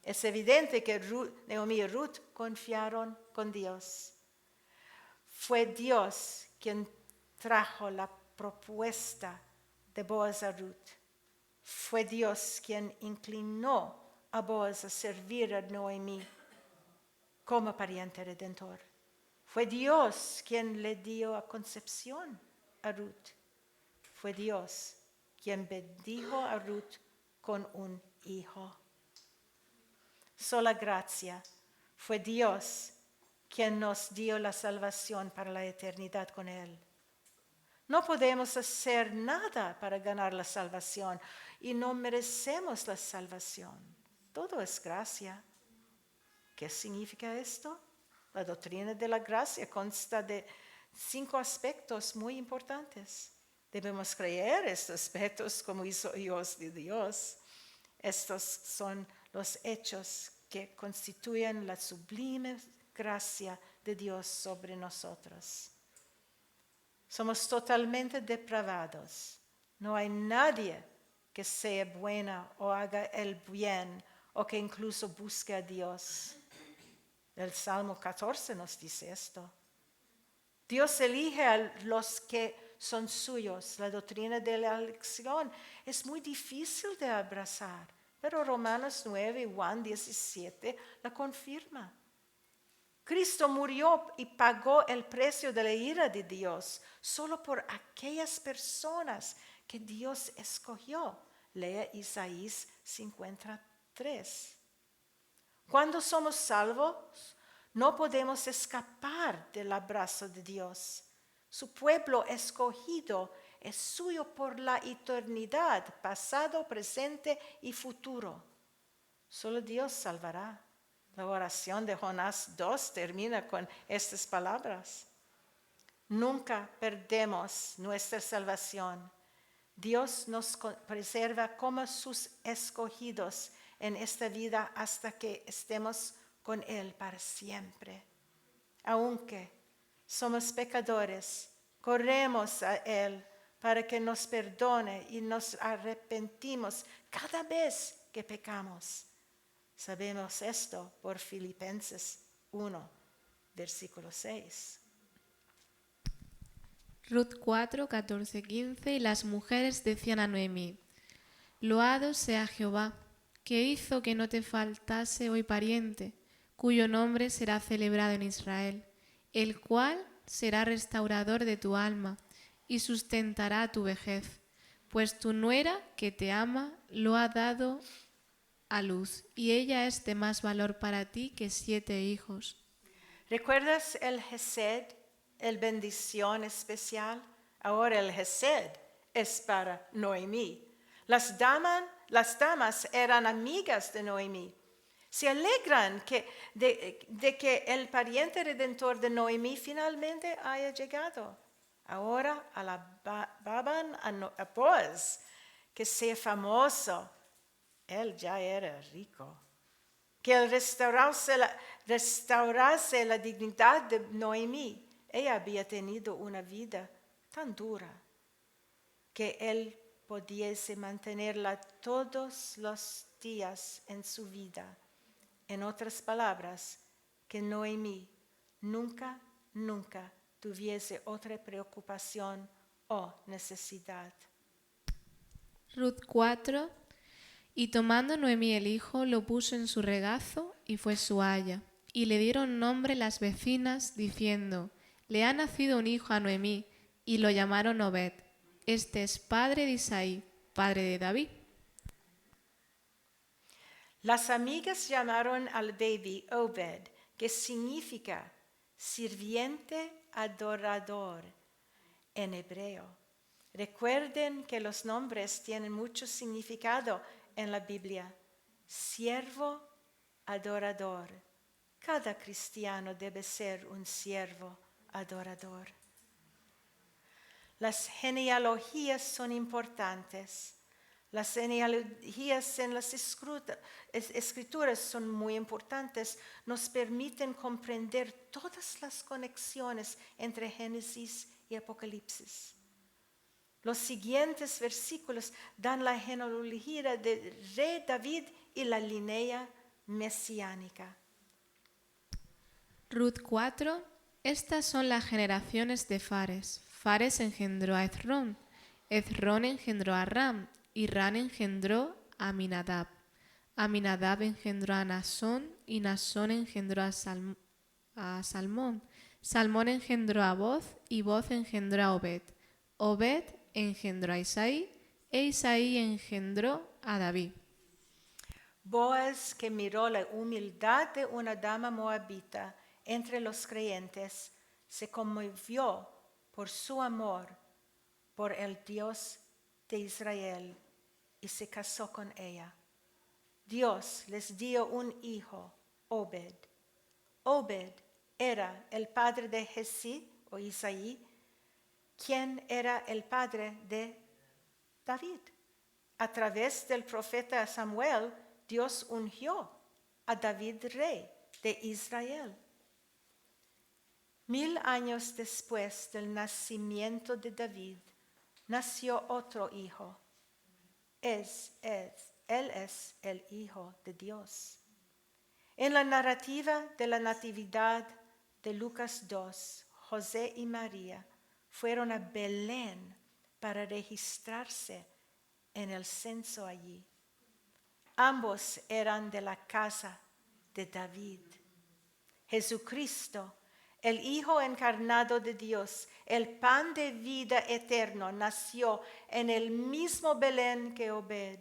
Es evidente que Noemí y Ruth confiaron con Dios. Fue Dios quien trajo la propuesta de Boaz a Ruth. Fue Dios quien inclinó a Boaz a servir a Noemí como pariente redentor. Fue Dios quien le dio a concepción a Ruth. Fue Dios quien bendijo a Ruth con un hijo. Sola gracia. Fue Dios quien nos dio la salvación para la eternidad con Él. No podemos hacer nada para ganar la salvación y no merecemos la salvación. Todo es gracia. ¿Qué significa esto? La doctrina de la gracia consta de 5 aspectos muy importantes. Debemos creer estos aspectos como hijos de Dios. Estos son los hechos que constituyen la sublime gracia de Dios sobre nosotros. Somos totalmente depravados. No hay nadie que sea buena o haga el bien o que incluso busque a Dios. El Salmo 14 nos dice esto. Dios elige a los que son suyos. La doctrina de la elección es muy difícil de abrazar, pero Romanos 9 y Juan 17 la confirma. Cristo murió y pagó el precio de la ira de Dios solo por aquellas personas que Dios escogió. Lea Isaías 53. Cuando somos salvos, no podemos escapar del abrazo de Dios. Su pueblo escogido es suyo por la eternidad, pasado, presente y futuro. Solo Dios salvará. La oración de Jonás 2 termina con estas palabras. Nunca perdemos nuestra salvación. Dios nos preserva como sus escogidos en esta vida hasta que estemos con Él para siempre. Aunque somos pecadores, corremos a Él para que nos perdone y nos arrepentimos cada vez que pecamos. Sabemos esto por Filipenses 1, versículo 6. Ruth 4, 14, 15. Y las mujeres decían a Noemí: Loado sea Jehová, que hizo que no te faltase hoy pariente, cuyo nombre será celebrado en Israel, el cual será restaurador de tu alma y sustentará tu vejez, pues tu nuera que te ama lo ha dado a luz, y ella es de más valor para ti que 7 hijos. ¿Recuerdas el Hesed, el bendición especial Ahora el Hesed es para Noemí. Las damas eran amigas de Noemí. Se alegran de que el pariente redentor de Noemí finalmente haya llegado. Ahora alababan a Boaz, que sea famoso. Él ya era rico. Que él restaurase la dignidad de Noemí. Ella había tenido una vida tan dura que él pudiese mantenerla todos los días en su vida. En otras palabras, que Noemí nunca tuviese otra preocupación o necesidad. Ruth 4. Y tomando Noemí el hijo, lo puso en su regazo y fue su aya. Y le dieron nombre las vecinas, diciendo: le ha nacido un hijo a Noemí, y lo llamaron Obed. Este es padre de Isaí, padre de David. Las amigas llamaron al baby Obed, que significa sirviente adorador en hebreo. Recuerden que los nombres tienen mucho significado en la Biblia. Siervo adorador. Cada cristiano debe ser un siervo adorador. Las genealogías son importantes. Las genealogías en las escrituras son muy importantes. Nos permiten comprender todas las conexiones entre Génesis y Apocalipsis. Los siguientes versículos dan la genealogía del rey David y la línea mesiánica. Ruth 4. Estas son las generaciones de Fares. Fares engendró a Hezrón. Hezrón engendró a Ram. Y Ram engendró a Aminadab. Aminadab engendró a Naasón. Y Naasón engendró a Salmón. Salmón engendró a Boz. Y Boz engendró a Obed. Obed engendró a Isaí. E Isaí engendró a David. Boaz, que miró la humildad de una dama moabita entre los creyentes, se conmovió por su amor por el Dios de Israel y se casó con ella. Dios les dio un hijo, Obed. Obed era el padre de Jesí o Isaí, quien era el padre de David. A través del profeta Samuel, Dios ungió a David rey de Israel. 1000 años después del nacimiento de David, nació otro hijo. Él es el Hijo de Dios. En la narrativa de la Natividad de Lucas 2, José y María fueron a Belén para registrarse en el censo allí. Ambos eran de la casa de David. Jesucristo, el Hijo encarnado de Dios, el pan de vida eterno, nació en el mismo Belén que Obed,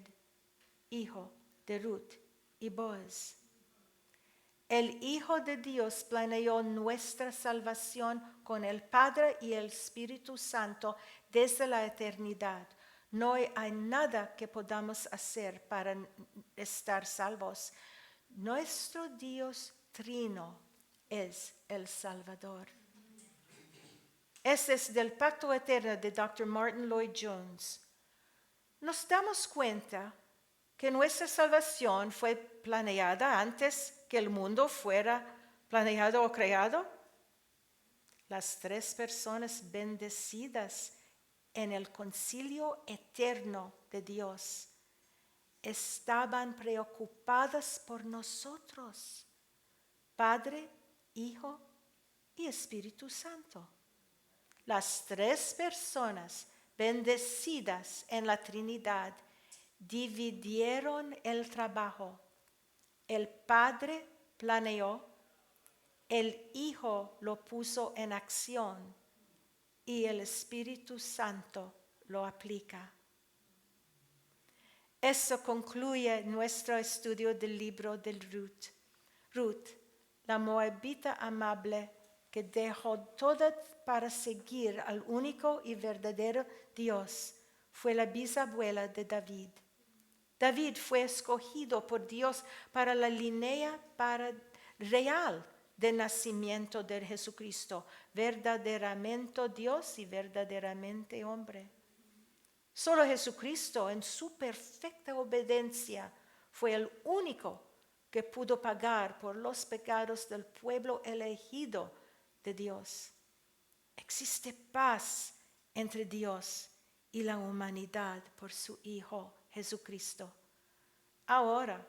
hijo de Ruth y Boaz. El Hijo de Dios planeó nuestra salvación con el Padre y el Espíritu Santo desde la eternidad. No hay nada que podamos hacer para estar salvos. Nuestro Dios trino es el Salvador. Este es del Pacto Eterno de Dr. Martin Lloyd Jones. Nos damos cuenta que nuestra salvación fue planeada antes que el mundo fuera planeado o creado. Las 3 personas bendecidas en el concilio eterno de Dios estaban preocupadas por nosotros, Padre, Hijo y Espíritu Santo. Las 3 personas bendecidas en la Trinidad dividieron el trabajo. El Padre planeó, el Hijo lo puso en acción y el Espíritu Santo lo aplica. Eso concluye nuestro estudio del libro de Ruth. Ruth, la moabita amable, que dejó todo para seguir al único y verdadero Dios fue la bisabuela de David. David fue escogido por Dios para la línea real de nacimiento de Jesucristo, verdaderamente Dios y verdaderamente hombre. Solo Jesucristo, en su perfecta obediencia, fue el único que pudo pagar por los pecados del pueblo elegido de Dios. Existe paz entre Dios y la humanidad por su Hijo Jesucristo. Ahora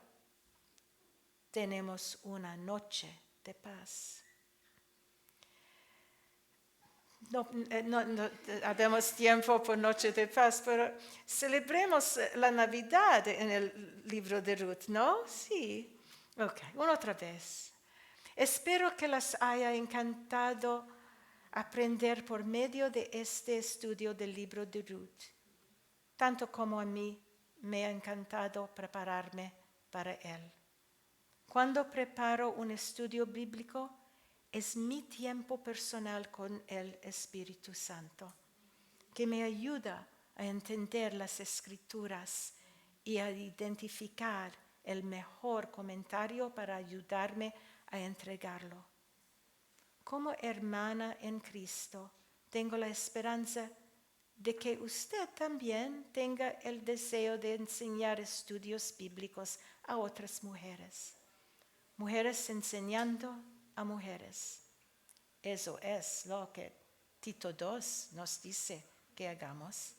tenemos una noche de paz. No habemos tiempo por Noche de Paz, pero celebremos la Navidad en el libro de Ruth, ¿no? Sí. Ok, una otra vez. Espero que les haya encantado aprender por medio de este estudio del libro de Ruth, tanto como a mí me ha encantado prepararme para él. Cuando preparo un estudio bíblico, es mi tiempo personal con el Espíritu Santo, que me ayuda a entender las Escrituras y a identificar el mejor comentario para ayudarme a entregarlo. Como hermana en Cristo, tengo la esperanza de que usted también tenga el deseo de enseñar estudios bíblicos a otras mujeres. Mujeres enseñando a mujeres. Eso es lo que Tito 2 nos dice que hagamos.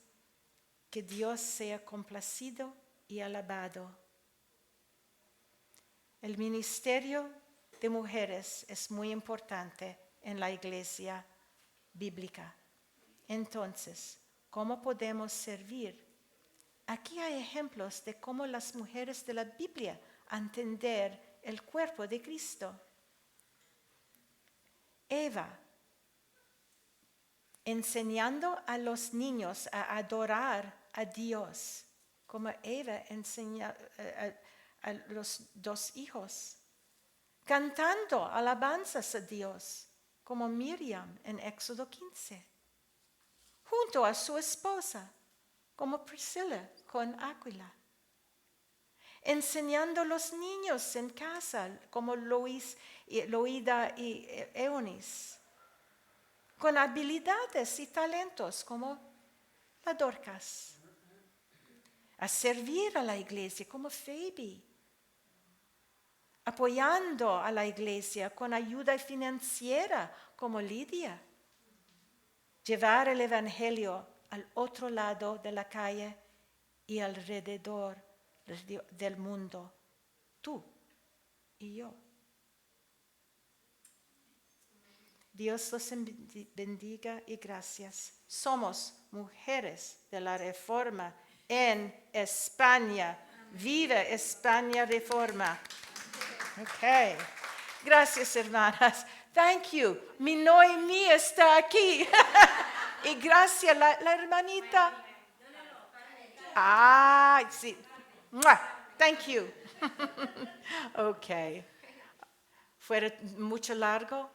Que Dios sea complacido y alabado. El ministerio de mujeres es muy importante en la iglesia bíblica. Entonces, ¿cómo podemos servir? Aquí hay ejemplos de cómo las mujeres de la Biblia entender el cuerpo de Cristo. Eva, enseñando a los niños a adorar a Dios, como Eva enseña a los 2 hijos. Cantando alabanzas a Dios, como Miriam en Éxodo 15. Junto a su esposa, como Priscila con Aquila. Enseñando a los niños en casa, como Loida y Eunice. Con habilidades y talentos, como la Dorcas. A servir a la iglesia, como Phoebe. Apoyando a la iglesia con ayuda financiera, como Lidia. Llevar el evangelio al otro lado de la calle y alrededor del mundo, tú y yo. Dios los bendiga y gracias. Somos mujeres de la Reforma en España. Viva España Reforma. Ok. Gracias, hermanas. Thank you. Mi Noemí está aquí. Y gracias, la hermanita. Ah, sí. Thank you. Ok. ¿Fue mucho largo?